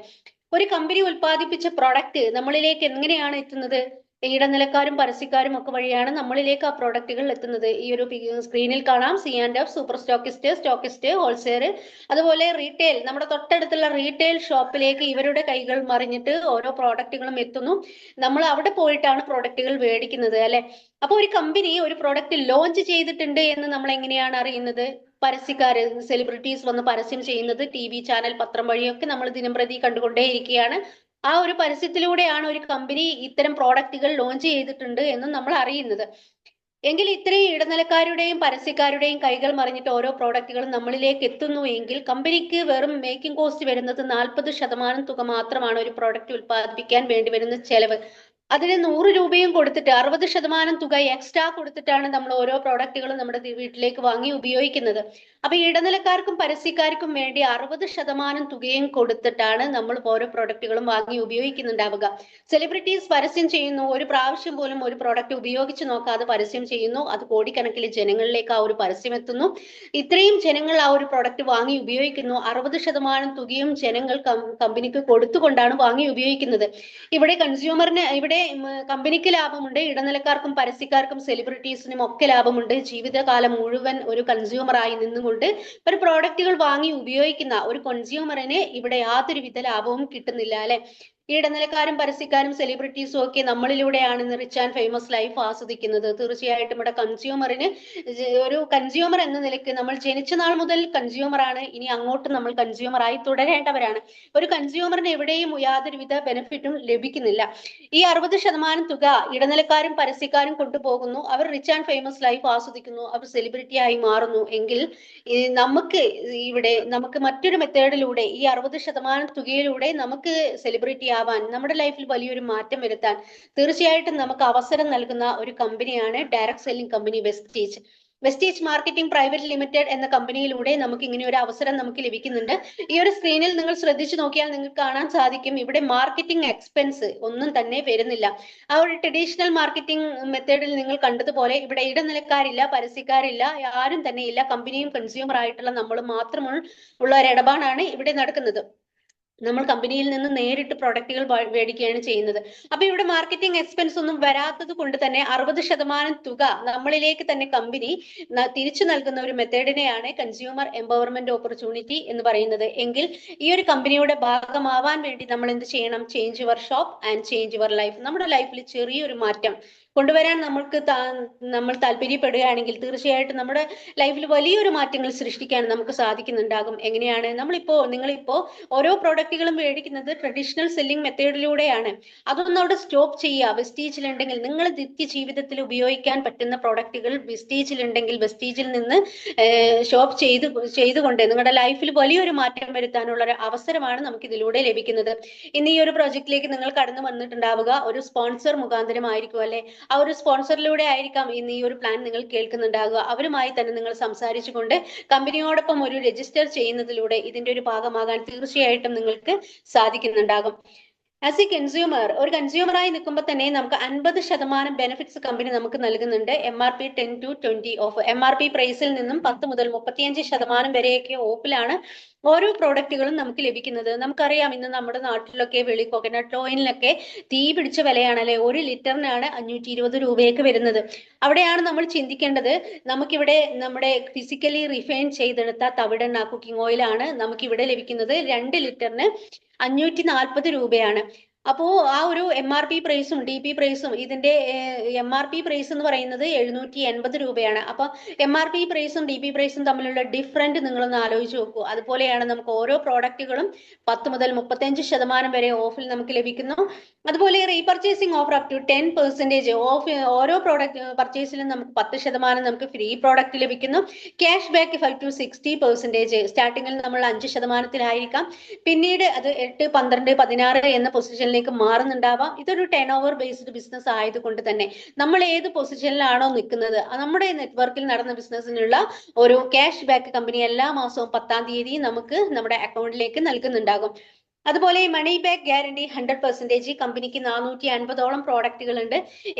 ഒരു കമ്പനി ഉൽപ്പാദിപ്പിച്ച പ്രോഡക്റ്റ് നമ്മളിലേക്ക് എങ്ങനെയാണ് എത്തുന്നത്? ഇടനിലക്കാരും പരസ്യക്കാരും ഒക്കെ വഴിയാണ് നമ്മളിലേക്ക് ആ പ്രോഡക്റ്റുകൾ എത്തുന്നത്. ഈ ഒരു സ്ക്രീനിൽ കാണാം, C&F, സൂപ്പർ സ്റ്റോക്കിസ്റ്റ്, ഹോൾസെയിൽ, അതുപോലെ റീറ്റെയിൽ. നമ്മുടെ തൊട്ടടുത്തുള്ള റീറ്റെയിൽ ഷോപ്പിലേക്ക് ഇവരുടെ കൈകൾ മറിഞ്ഞിട്ട് ഓരോ പ്രോഡക്റ്റുകളും എത്തുന്നു. നമ്മൾ അവിടെ പോയിട്ടാണ് പ്രോഡക്റ്റുകൾ മേടിക്കുന്നത് അല്ലെ. അപ്പൊ ഒരു കമ്പനി ഒരു പ്രോഡക്റ്റ് ലോഞ്ച് ചെയ്തിട്ടുണ്ട് എന്ന് നമ്മൾ എങ്ങനെയാണ് അറിയുന്നത്? പരസ്യക്കാര്, സെലിബ്രിറ്റീസ് വന്ന് പരസ്യം ചെയ്യുന്നത് TV ചാനൽ, പത്രം വഴിയൊക്കെ നമ്മൾ ദിനംപ്രതി കണ്ടുകൊണ്ടേയിരിക്കുകയാണ്. ആ ഒരു പരസ്യത്തിലൂടെയാണ് ഒരു കമ്പനി ഇത്തരം പ്രോഡക്റ്റുകൾ ലോഞ്ച് ചെയ്തിട്ടുണ്ട് എന്ന് നമ്മൾ അറിയുന്നത്. എങ്കിൽ ഇത്രയും ഇടനിലക്കാരുടെയും പരസ്യക്കാരുടെയും കൈകൾ മറിഞ്ഞിട്ട് ഓരോ പ്രോഡക്റ്റുകളും നമ്മളിലേക്ക് എത്തുന്നു എങ്കിൽ കമ്പനിക്ക് വെറും മേക്കിംഗ് കോസ്റ്റ് വരുന്നത് 40% തുക മാത്രമാണ് ഒരു പ്രോഡക്റ്റ് ഉൽപ്പാദിപ്പിക്കാൻ വേണ്ടി വരുന്ന ചെലവ്. അതിന് 100 രൂപയും കൊടുത്തിട്ട് 60% തുക എക്സ്ട്രാ കൊടുത്തിട്ടാണ് നമ്മൾ ഓരോ പ്രോഡക്റ്റുകളും നമ്മുടെ വീട്ടിലേക്ക് വാങ്ങി ഉപയോഗിക്കുന്നത്. അപ്പൊ ഇടനിലക്കാർക്കും പരസ്യക്കാർക്കും വേണ്ടി 60% തുകയും കൊടുത്തിട്ടാണ് നമ്മൾ ഓരോ പ്രൊഡക്റ്റുകളും വാങ്ങി ഉപയോഗിക്കുന്നുണ്ടാവുക. സെലിബ്രിറ്റീസ് പരസ്യം ചെയ്യുന്നു, ഒരു പ്രാവശ്യം പോലും ഒരു പ്രോഡക്റ്റ് ഉപയോഗിച്ച് നോക്കാതെ പരസ്യം ചെയ്യുന്നു, അത് കോടിക്കണക്കിന് ജനങ്ങളിലേക്ക് ആ ഒരു പരസ്യം എത്തുന്നു. ഇത്രയും ജനങ്ങൾ ആ ഒരു പ്രോഡക്റ്റ് വാങ്ങി ഉപയോഗിക്കുന്നു. 60% തുകയും ജനങ്ങൾ കമ്പനിക്ക് കൊടുത്തുകൊണ്ടാണ് വാങ്ങി ഉപയോഗിക്കുന്നത്. ഇവിടെ ഇവിടെ കമ്പനിക്ക് ലാഭമുണ്ട്, ഇടനിലക്കാർക്കും പരസ്യക്കാർക്കും സെലിബ്രിറ്റീസിനും ഒക്കെ ലാഭമുണ്ട്. ജീവിതകാലം മുഴുവൻ ഒരു കൺസ്യൂമറായി നിന്നുകൊണ്ട് ഒരു പ്രോഡക്റ്റുകൾ വാങ്ങി ഉപയോഗിക്കുന്ന ഒരു കൺസ്യൂമറിന് ഇവിടെ യാതൊരുവിധ ലാഭവും കിട്ടുന്നില്ല അല്ലെ. ഈ ഇടനിലക്കാരും പരസ്യക്കാരും സെലിബ്രിറ്റീസും ഒക്കെ നമ്മളിലൂടെയാണ് റിച്ച് ആൻഡ് ഫേമസ് ലൈഫ് ആസ്വദിക്കുന്നത്. തീർച്ചയായിട്ടും ഇവിടെ കൺസ്യൂമറിന് ഒരു കൺസ്യൂമർ എന്ന നിലയ്ക്ക് നമ്മൾ ജനിച്ച നാൾ മുതൽ കൺസ്യൂമർ ആണ്, ഇനി അങ്ങോട്ട് നമ്മൾ കൺസ്യൂമറായി തുടരേണ്ടവരാണ്. ഒരു കൺസ്യൂമറിന് എവിടെയും യാതൊരുവിധ ബെനിഫിറ്റും ലഭിക്കുന്നില്ല. ഈ 60% തുക ഇടനിലക്കാരും പരസ്യക്കാരും കൊണ്ടുപോകുന്നു, അവർ റിച്ച് ആൻഡ് ഫേമസ് ലൈഫ് ആസ്വദിക്കുന്നു, അവർ സെലിബ്രിറ്റി ആയി മാറുന്നു. എങ്കിൽ നമുക്ക് മറ്റൊരു മെത്തേഡിലൂടെ ഈ 60% തുകയിലൂടെ നമുക്ക് സെലിബ്രിറ്റി ആവാൻ, നമ്മുടെ ലൈഫിൽ വലിയൊരു മാറ്റം വരുത്താൻ തീർച്ചയായിട്ടും നമുക്ക് അവസരം നൽകുന്ന ഒരു കമ്പനിയാണ് direct selling company Vestige marketing private limited എന്ന കമ്പനിയിലൂടെ നമുക്ക് ഇങ്ങനെ ഒരു അവസരം നമുക്ക് ലഭിക്കുന്നുണ്ട്. ഈ ഒരു സ്ക്രീനിൽ നിങ്ങൾ ശ്രദ്ധിച്ചു നോക്കിയാൽ നിങ്ങൾക്ക് കാണാൻ സാധിക്കും, ഇവിടെ മാർക്കറ്റിംഗ് എക്സ്പെൻസ് ഒന്നും തന്നെ വരുന്നില്ല. ആ ഒരു ട്രഡീഷണൽ മാർക്കറ്റിംഗ് മെത്തേഡിൽ നിങ്ങൾ കണ്ടതുപോലെ ഇവിടെ ഇടനിലക്കാരില്ല, പരസ്യക്കാരില്ല, ആരും തന്നെ ഇല്ല. കമ്പനിയും കൺസ്യൂമർ ആയിട്ടുള്ള നമ്മൾ മാത്രമുള്ള ഒരു ഇടപാടാണ് ഇവിടെ നടക്കുന്നത്. നമ്മൾ കമ്പനിയിൽ നിന്ന് നേരിട്ട് പ്രൊഡക്റ്റുകൾ മേടിക്കുകയാണ് ചെയ്യുന്നത്. അപ്പൊ ഇവിടെ മാർക്കറ്റിംഗ് എക്സ്പെൻസ് ഒന്നും വരാത്തത് കൊണ്ട് തന്നെ 60% തുക നമ്മളിലേക്ക് തന്നെ കമ്പനി തിരിച്ചു നൽകുന്ന ഒരു മെത്തേഡിനെയാണ് കൺസ്യൂമർ എംപവർമെന്റ് ഓപ്പർച്യൂണിറ്റി എന്ന് പറയുന്നത്. എങ്കിൽ ഈ ഒരു കമ്പനിയുടെ ഭാഗമാവാൻ വേണ്ടി നമ്മൾ എന്ത് ചെയ്യണം? Change your shop and change your life. നമ്മുടെ ലൈഫിൽ ചെറിയൊരു മാറ്റം കൊണ്ടുവരാൻ നമ്മൾ താല്പര്യപ്പെടുകയാണെങ്കിൽ തീർച്ചയായിട്ടും നമ്മുടെ ലൈഫിൽ വലിയൊരു മാറ്റങ്ങൾ സൃഷ്ടിക്കാൻ നമുക്ക് സാധിക്കുന്നുണ്ടാകും. എങ്ങനെയാണ്? നിങ്ങളിപ്പോ ഓരോ പ്രോഡക്റ്റുകളും മേടിക്കുന്നത് ട്രഡീഷണൽ സെല്ലിംഗ് മെത്തേഡിലൂടെയാണ്. അതൊന്നും അവിടെ സ്റ്റോപ്പ് ചെയ്യുക. വെസ്റ്റീജിലുണ്ടെങ്കിൽ നിങ്ങൾ നിത്യ ജീവിതത്തിൽ ഉപയോഗിക്കാൻ പറ്റുന്ന പ്രോഡക്റ്റുകൾ വെസ്റ്റീജിലുണ്ടെങ്കിൽ വെസ്റ്റീജിൽ നിന്ന് ഷോപ്പ് ചെയ്തുകൊണ്ട് നിങ്ങളുടെ ലൈഫിൽ വലിയൊരു മാറ്റം വരുത്താനുള്ള ഒരു അവസരമാണ് നമുക്ക് ഇതിലൂടെ ലഭിക്കുന്നത്. ഇന്ന് ഈ ഒരു പ്രോജക്റ്റിലേക്ക് നിങ്ങൾ കടന്നു വന്നിട്ടുണ്ടാവുക ഒരു സ്പോൺസർ മുഖാന്തരമായിരിക്കും അല്ലെ. ആ ഒരു സ്പോൺസറിലൂടെ ആയിരിക്കാം ഇന്ന് ഈ ഒരു പ്ലാൻ നിങ്ങൾ കേൾക്കുന്നുണ്ടാകുക. അവരുമായി തന്നെ നിങ്ങൾ സംസാരിച്ചുകൊണ്ട് കമ്പനിയോടൊപ്പം ഒരു രജിസ്റ്റർ ചെയ്യുന്നതിലൂടെ ഇതിന്റെ ഒരു ഭാഗമാകാൻ തീർച്ചയായിട്ടും നിങ്ങൾക്ക് സാധിക്കുന്നുണ്ടാകും. ആസ് എ കൺസ്യൂമർ, ഒരു കൺസ്യൂമറായി നിൽക്കുമ്പോൾ തന്നെ നമുക്ക് 50% ബെനിഫിറ്റ്സ് കമ്പനി നമുക്ക് നൽകുന്നുണ്ട്. MRP 10 to 20 of. MRP പ്രൈസിൽ നിന്നും 10 മുതൽ 35% വരെയൊക്കെ ഓഫിലാണ് ഓരോ പ്രോഡക്റ്റുകളും നമുക്ക് ലഭിക്കുന്നത്. നമുക്കറിയാം ഇന്ന് നമ്മുടെ നാട്ടിലൊക്കെ കോക്കനട്ട് ഓയിലിനൊക്കെ തീ പിടിച്ച വിലയാണല്ലേ. 1 ലിറ്ററിനാണ് 520 രൂപയൊക്കെ വരുന്നത്. അവിടെയാണ് നമ്മൾ ചിന്തിക്കേണ്ടത്, നമുക്കിവിടെ നമ്മുടെ ഫിസിക്കലി റിഫൈൻ ചെയ്തെടുത്ത തവിടെണ്ണ കുക്കിംഗ് ഓയിലാണ് നമുക്കിവിടെ ലഭിക്കുന്നത്. 2 ലിറ്ററിന് 540 രൂപയാണ്. അപ്പോ ആ ഒരു MRP പ്രൈസും DP പ്രൈസും ഇതിന്റെ MRP പ്രൈസ് എന്ന് പറയുന്നത് 780 രൂപയാണ്. അപ്പൊ MRP പ്രൈസും DP പ്രൈസും തമ്മിലുള്ള ഡിഫറൻറ്റ് നിങ്ങളൊന്ന് ആലോചിച്ച് നോക്കൂ. അതുപോലെയാണ് നമുക്ക് ഓരോ പ്രോഡക്റ്റുകളും 10 മുതൽ 35% വരെ ഓഫിൽ നമുക്ക് ലഭിക്കുന്നു. അതുപോലെ റീപർച്ചേസിംഗ് ഓഫർ അപ് ടു 10% ഓഫ്. ഓരോ പ്രോഡക്റ്റ് പർച്ചേസിലും നമുക്ക് 10% നമുക്ക് ഫ്രീ പ്രോഡക്റ്റ് ലഭിക്കുന്നു. Cash back 5 to 60%. സ്റ്റാർട്ടിങ്ങിൽ നമ്മൾ 5%-ത്തിലായിരിക്കാം, പിന്നീട് അത് 8, 12, 16 എന്ന പൊസിഷനിലേക്ക് മാറുന്നുണ്ടാവാം. ഇതൊരു ടേൺ ഓവർ ബേസ്ഡ് ബിസിനസ് ആയതുകൊണ്ട് തന്നെ നമ്മൾ ഏത് പൊസിഷനിലാണോ നിൽക്കുന്നത്, നമ്മുടെ നെറ്റ്വർക്കിൽ നടന്ന ബിസിനസ്സിനുള്ള ഒരു ക്യാഷ് ബാക്ക് കമ്പനി എല്ലാ മാസവും 10-ാം തീയതി നമുക്ക് നമ്മുടെ അക്കൗണ്ടിലേക്ക് നൽകുന്നുണ്ടാകും. അതുപോലെ മണി ബാക്ക് ഗ്യാരണ്ടി 100%. കമ്പനിക്ക് 450ഓളം പ്രോഡക്റ്റുകൾ ഉണ്ട്.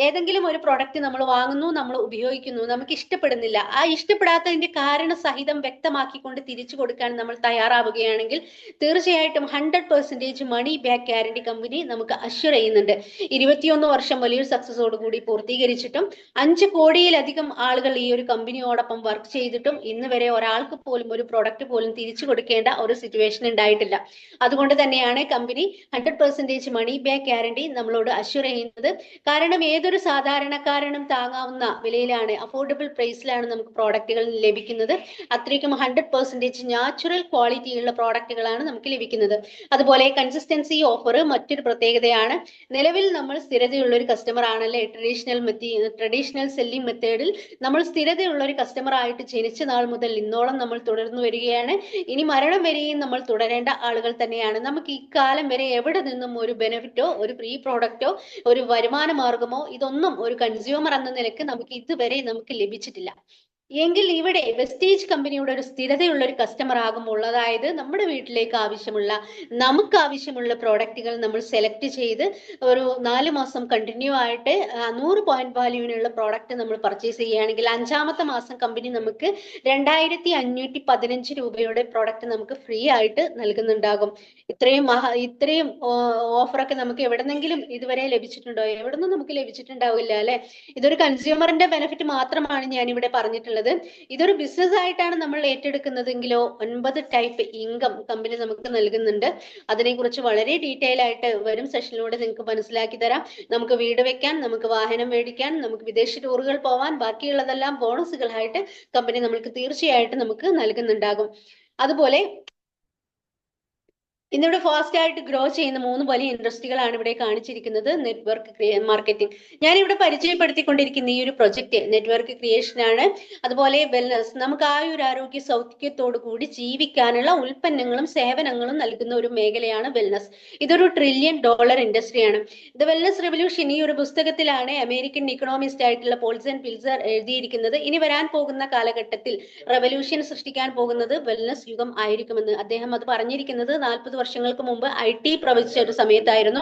ഏതെങ്കിലും ഒരു പ്രോഡക്റ്റ് നമ്മൾ വാങ്ങുന്നു, നമ്മൾ ഉപയോഗിക്കുന്നു, നമുക്ക് ഇഷ്ടപ്പെടുന്നില്ല, ആ ഇഷ്ടപ്പെടാത്തതിന്റെ കാരണം സഹിതം വ്യക്തമാക്കിക്കൊണ്ട് തിരിച്ചു കൊടുക്കാൻ നമ്മൾ തയ്യാറാവുകയാണെങ്കിൽ തീർച്ചയായിട്ടും 100% മണി ബാക്ക് ഗ്യാരണ്ടി കമ്പനി നമുക്ക് അഷ്വർ ചെയ്യുന്നുണ്ട്. 21 വർഷം വലിയൊരു സക്സസോട് കൂടി പൂർത്തീകരിച്ചിട്ടും 5 കോടിയിലധികം ആളുകൾ ഈ ഒരു കമ്പനിയോടൊപ്പം വർക്ക് ചെയ്തിട്ടും ഇന്ന് വരെ ഒരാൾക്ക് പോലും ഒരു പ്രോഡക്റ്റ് പോലും തിരിച്ചു കൊടുക്കേണ്ട ഒരു സിറ്റുവേഷൻ ഉണ്ടായിട്ടില്ല. അതുകൊണ്ട് തന്നെയാണ് കമ്പനി 100% മണി ബാക്ക് ഗ്യാരണ്ടി നമ്മളോട് അഷ്വർ ചെയ്യുന്നത്. കാരണം ഏതൊരു സാധാരണക്കാരനും താങ്ങാവുന്ന വിലയിലാണ്, അഫോർഡബിൾ പ്രൈസിലാണ് നമുക്ക് പ്രോഡക്റ്റുകൾ ലഭിക്കുന്നത്. അത്രയ്ക്കും 100% നാച്ചുറൽ ക്വാളിറ്റിയുള്ള പ്രോഡക്റ്റുകളാണ് നമുക്ക് ലഭിക്കുന്നത്. അതുപോലെ കൺസിസ്റ്റൻസി ഓഫർ മറ്റൊരു പ്രത്യേകതയാണ്. നിലവിൽ നമ്മൾ സ്ഥിരതയുള്ള ഒരു കസ്റ്റമർ ആണല്ലേ. ട്രഡീഷണൽ സെല്ലിംഗ് മെത്തേഡിൽ നമ്മൾ സ്ഥിരതയുള്ള ഒരു കസ്റ്റമർ ആയിട്ട് ജനിച്ച നാൾ മുതൽ ഇന്നോളം നമ്മൾ തുടർന്നു വരികയാണ്. ഇനി മരണം വരെയും നമ്മൾ തുടരേണ്ട ആളുകൾ തന്നെയാണ്. നമുക്ക് ഈ കാലം വരെ എവിടെ നിന്നും ഒരു ബെനിഫിറ്റോ ഒരു ഫ്രീ പ്രോഡക്റ്റോ ഒരു വരുമാന മാർഗമോ ഇതൊന്നും ഒരു കൺസ്യൂമർ എന്ന നിലക്ക് നമുക്ക് ഇതുവരെ നമുക്ക് ലഭിച്ചിട്ടില്ല. എങ്കിൽ ഇവിടെ വെസ്റ്റേജ് കമ്പനിയുടെ ഒരു സ്ഥിരതയുള്ള ഒരു കസ്റ്റമർ ആകുമ്പോൾ, അതായത് നമ്മുടെ വീട്ടിലേക്ക് ആവശ്യമുള്ള, നമുക്ക് ആവശ്യമുള്ള പ്രോഡക്റ്റുകൾ നമ്മൾ സെലക്ട് ചെയ്ത് ഒരു 4 മാസം കണ്ടിന്യൂ ആയിട്ട് 100 പോയിന്റ് വാല്യൂവിനുള്ള പ്രോഡക്റ്റ് നമ്മൾ പർച്ചേസ് ചെയ്യുകയാണെങ്കിൽ 5-ാമത്തെ മാസം കമ്പനി നമുക്ക് 2515 രൂപയുടെ പ്രോഡക്റ്റ് നമുക്ക് ഫ്രീ ആയിട്ട് നൽകുന്നുണ്ടാകും. ഇത്രയും ഓഫറൊക്കെ നമുക്ക് എവിടെന്നെങ്കിലും ഇതുവരെ ലഭിച്ചിട്ടുണ്ടോ? എവിടുന്നും നമുക്ക് ലഭിച്ചിട്ടുണ്ടാവില്ല അല്ലെ. ഇതൊരു കൺസ്യൂമറിന്റെ ബെനിഫിറ്റ് മാത്രമാണ് ഞാൻ ഇവിടെ പറഞ്ഞിട്ടുള്ളത്. ഇതൊരു ബിസിനസ് ആയിട്ടാണ് നമ്മൾ ഏറ്റെടുക്കുന്നതെങ്കിലോ 9 ടൈപ്പ് ഇൻകം കമ്പനി നമുക്ക് നൽകുന്നുണ്ട്. അതിനെക്കുറിച്ച് വളരെ ഡീറ്റെയിൽ ആയിട്ട് വരും സെഷനിലൂടെ നിങ്ങൾക്ക് മനസ്സിലാക്കി തരാം. നമുക്ക് വീട് വെക്കാൻ, നമുക്ക് വാഹനം മേടിക്കാൻ, നമുക്ക് വിദേശ ടൂറുകൾ പോവാൻ, ബാക്കിയുള്ളതെല്ലാം ബോണസുകളായിട്ട് കമ്പനി നമുക്ക് തീർച്ചയായിട്ടും നമുക്ക് നൽകുന്നുണ്ടാകും. അതുപോലെ ഇന്നിവിടെ ഫാസ്റ്റ് ആയിട്ട് ഗ്രോ ചെയ്യുന്ന 3 വലിയ ഇൻഡസ്ട്രികളാണ് ഇവിടെ കാണിച്ചിരിക്കുന്നത്. നെറ്റ്വർക്ക് മാർക്കറ്റിംഗ്, ഞാൻ ഇവിടെ പരിചയപ്പെടുത്തിക്കൊണ്ടിരിക്കുന്ന ഈ ഒരു പ്രൊജക്ട് നെറ്റ്വർക്ക് ക്രിയേഷൻ ആണ്. അതുപോലെ വെൽനസ്, നമുക്ക് ആ ഒരു ആരോഗ്യ സൗഖ്യത്തോടു കൂടി ജീവിക്കാനുള്ള ഉൽപ്പന്നങ്ങളും സേവനങ്ങളും നൽകുന്ന ഒരു മേഖലയാണ് വെൽനസ്. ഇതൊരു $1 ട്രില്യൺ ഇൻഡസ്ട്രിയാണ്. ദ വെൽനസ് റെവല്യൂഷൻ ഈ ഒരു പുസ്തകത്തിലാണ് അമേരിക്കൻ ഇക്കണോമിസ്റ്റ് ആയിട്ടുള്ള പോൾസൺ പിൽസർ എഴുതിയിരിക്കുന്നത്. ഇനി വരാൻ പോകുന്ന കാലഘട്ടത്തിൽ റെവല്യൂഷൻ സൃഷ്ടിക്കാൻ പോകുന്നത് വെൽനസ് യുഗം ആയിരിക്കുമെന്ന്. അദ്ദേഹം അത് പറഞ്ഞിരിക്കുന്നത് 40 വർഷങ്ങൾക്ക് മുമ്പ് IT പ്രവചിച്ച ഒരു സമയത്തായിരുന്നു.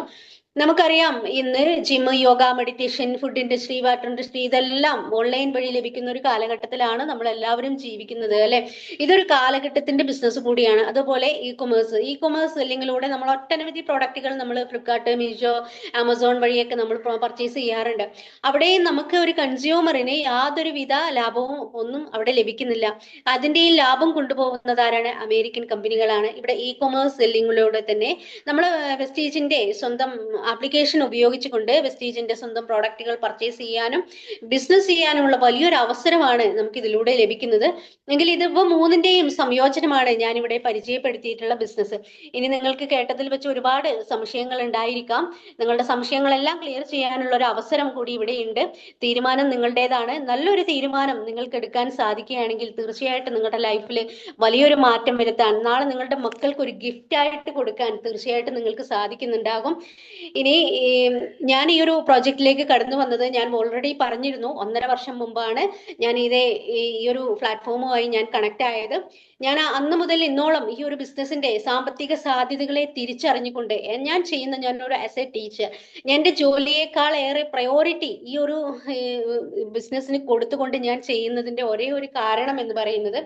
നമുക്കറിയാം ഇന്ന് gym, yoga, meditation, food industry, water industry ഇതെല്ലാം ഓൺലൈൻ വഴി ലഭിക്കുന്ന ഒരു കാലഘട്ടത്തിലാണ് നമ്മൾ എല്ലാവരും ജീവിക്കുന്നത് അല്ലെ. ഇതൊരു കാലഘട്ടത്തിന്റെ ബിസിനസ് കൂടിയാണ്. അതുപോലെ ഇ കൊമേഴ്സ് സെല്ലിങ്ങിലൂടെ നമ്മൾ ഒട്ടനവധി പ്രോഡക്റ്റുകൾ നമ്മൾ ഫ്ലിപ്കാർട്ട്, മീഷോ, ആമസോൺ വഴിയൊക്കെ നമ്മൾ പർച്ചേസ് ചെയ്യാറുണ്ട്. അവിടെ നമുക്ക് ഒരു കൺസ്യൂമറിന് യാതൊരുവിധ ലാഭവും ഒന്നും അവിടെ ലഭിക്കുന്നില്ല. അതിന്റെ ഈ ലാഭം കൊണ്ടുപോകുന്നത് ആരാണ്? അമേരിക്കൻ കമ്പനികളാണ്. ഇവിടെ ഇ കൊമേഴ്സ് സെല്ലിങ്ങിലൂടെ തന്നെ നമ്മൾ വെസ്റ്റേജിന്റെ സ്വന്തം ആപ്ലിക്കേഷൻ ഉപയോഗിച്ചുകൊണ്ട് വെസ്റ്റേജിന്റെ സ്വന്തം പ്രോഡക്റ്റുകൾ പർച്ചേസ് ചെയ്യാനും ബിസിനസ് ചെയ്യാനുമുള്ള വലിയൊരു അവസരമാണ് നമുക്ക് ഇതിലൂടെ ലഭിക്കുന്നത്. എങ്കിൽ ഇതിപ്പോ 3ന്റെയും സംയോജനമാണ് ഞാൻ ഇവിടെ പരിചയപ്പെടുത്തിയിട്ടുള്ള ബിസിനസ്. ഇനി നിങ്ങൾക്ക് കേട്ടതിൽ വെച്ച് ഒരുപാട് സംശയങ്ങൾ ഉണ്ടായിരിക്കാം. നിങ്ങളുടെ സംശയങ്ങളെല്ലാം ക്ലിയർ ചെയ്യാനുള്ള ഒരു അവസരം കൂടി ഇവിടെ ഉണ്ട്. തീരുമാനം നിങ്ങളുടേതാണ്. നല്ലൊരു തീരുമാനം നിങ്ങൾക്ക് എടുക്കാൻ സാധിക്കുകയാണെങ്കിൽ തീർച്ചയായിട്ടും നിങ്ങളുടെ ലൈഫിൽ വലിയൊരു മാറ്റം വരുത്താൻ, നാളെ നിങ്ങളുടെ മക്കൾക്ക് ഒരു ഗിഫ്റ്റ് ആയിട്ട് കൊടുക്കാൻ തീർച്ചയായിട്ടും നിങ്ങൾക്ക് സാധിക്കുന്നുണ്ടാകും. ഇനി ഞാൻ ഈ ഒരു പ്രോജക്റ്റിലേക്ക് കടന്നു വന്നത് ഞാൻ ഓൾറെഡി പറഞ്ഞിരുന്നു. 1.5 വർഷം മുമ്പാണ് ഞാൻ ഈ ഒരു പ്ലാറ്റ്ഫോമുമായി ഞാൻ കണക്ട് ആയത്. ഞാൻ അന്ന് മുതൽ ഇന്നോളം ഈ ഒരു ബിസിനസിന്റെ സാമ്പത്തിക സാധ്യതകളെ തിരിച്ചറിഞ്ഞുകൊണ്ട് ഞാനൊരു ആസ് എ ടീച്ചർ എന്റെ ജോലിയേക്കാൾ ഏറെ പ്രയോറിറ്റി ഈ ഒരു ബിസിനസ്സിന് കൊടുത്തുകൊണ്ട് ഞാൻ ചെയ്യുന്നതിന്റെ ഒരേ ഒരു കാരണം എന്ന് പറയുന്നത്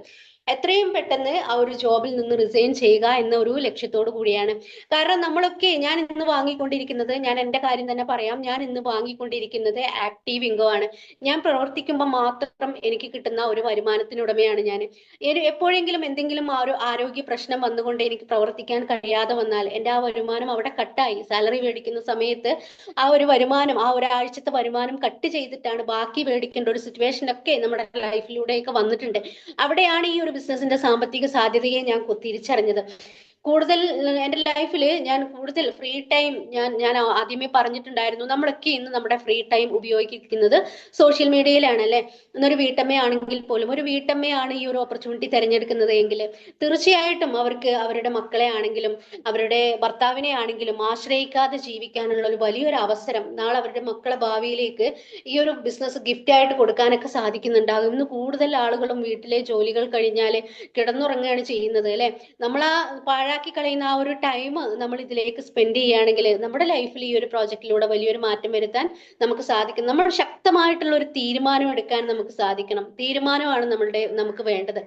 എത്രയും പെട്ടെന്ന് ആ ഒരു ജോബിൽ നിന്ന് റിസൈൻ ചെയ്യുക എന്ന ഒരു ലക്ഷ്യത്തോടു കൂടിയാണ്. കാരണം നമ്മളൊക്കെ, ഞാൻ ഇന്ന് വാങ്ങിക്കൊണ്ടിരിക്കുന്നത്, ഞാൻ എന്റെ കാര്യം തന്നെ പറയാം, ഞാൻ ഇന്ന് വാങ്ങിക്കൊണ്ടിരിക്കുന്നത് ആക്റ്റീവ് ഇൻകം ആണ്. ഞാൻ പ്രവർത്തിക്കുമ്പോൾ മാത്രം എനിക്ക് കിട്ടുന്ന ഒരു വരുമാനത്തിനുടമയാണ് ഞാൻ. എപ്പോഴെങ്കിലും എന്തെങ്കിലും ആ ഒരു ആരോഗ്യ പ്രശ്നം വന്നുകൊണ്ട് എനിക്ക് പ്രവർത്തിക്കാൻ കഴിയാതെ വന്നാൽ എൻ്റെ ആ വരുമാനം അവിടെ കട്ടായി. സാലറി മേടിക്കുന്ന സമയത്ത് ആ ഒരു വരുമാനം, ആ ഒരാഴ്ചത്തെ വരുമാനം കട്ട് ചെയ്തിട്ടാണ് ബാക്കി മേടിക്കേണ്ട ഒരു സിറ്റുവേഷൻ ഒക്കെ നമ്മുടെ ലൈഫിലൂടെയൊക്കെ വന്നിട്ടുണ്ട്. അവിടെയാണ് ഈ ഒരു ബിസിനസിന്റെ സാമ്പത്തിക സാധ്യതയെ ഞാൻ തിരിച്ചറിഞ്ഞത്. കൂടുതൽ എൻ്റെ ലൈഫിൽ ഞാൻ കൂടുതൽ ഫ്രീ ടൈം ഞാൻ ആദ്യമേ പറഞ്ഞിട്ടുണ്ടായിരുന്നു, നമ്മളൊക്കെ ഇന്ന് നമ്മുടെ ഫ്രീ ടൈം ഉപയോഗിക്കുന്നത് സോഷ്യൽ മീഡിയയിലാണ് അല്ലെ. എന്നൊരു വീട്ടമ്മയാണെങ്കിൽ പോലും, ഒരു വീട്ടമ്മയാണ് ഈ ഒരു ഓപ്പർച്യൂണിറ്റി തിരഞ്ഞെടുക്കുന്നത് എങ്കിൽ തീർച്ചയായിട്ടും അവർക്ക് അവരുടെ മക്കളെ ആണെങ്കിലും അവരുടെ ഭർത്താവിനെ ആണെങ്കിലും ആശ്രയിക്കാതെ ജീവിക്കാനുള്ള ഒരു വലിയൊരു അവസരം നാളെ അവരുടെ മക്കളെ ഭാവിയിലേക്ക് ഈ ഒരു ബിസിനസ് ഗിഫ്റ്റ് ആയിട്ട് കൊടുക്കാനൊക്കെ സാധിക്കുന്നുണ്ടാകും. ഇന്ന് കൂടുതൽ ആളുകളും വീട്ടിലെ ജോലികൾ കഴിഞ്ഞാൽ കിടന്നുറങ്ങുകയാണ് ചെയ്യുന്നത് അല്ലെ. നമ്മൾ ആ പാഴാക്കി കളയുന്ന ആ ഒരു ടൈം നമ്മൾ ഇതിലേക്ക് സ്പെൻഡ് ചെയ്യുകയാണെങ്കിൽ നമ്മുടെ ലൈഫിൽ ഈ ഒരു പ്രോജക്റ്റിലൂടെ വലിയൊരു മാറ്റം വരുത്താൻ നമുക്ക് സാധിക്കും. നമ്മൾ ശക്തമായിട്ടുള്ള ഒരു തീരുമാനം എടുക്കാൻ നമുക്ക് സാധിക്കണം. തീരുമാനമാണ് നമുക്ക് വേണ്ടത്.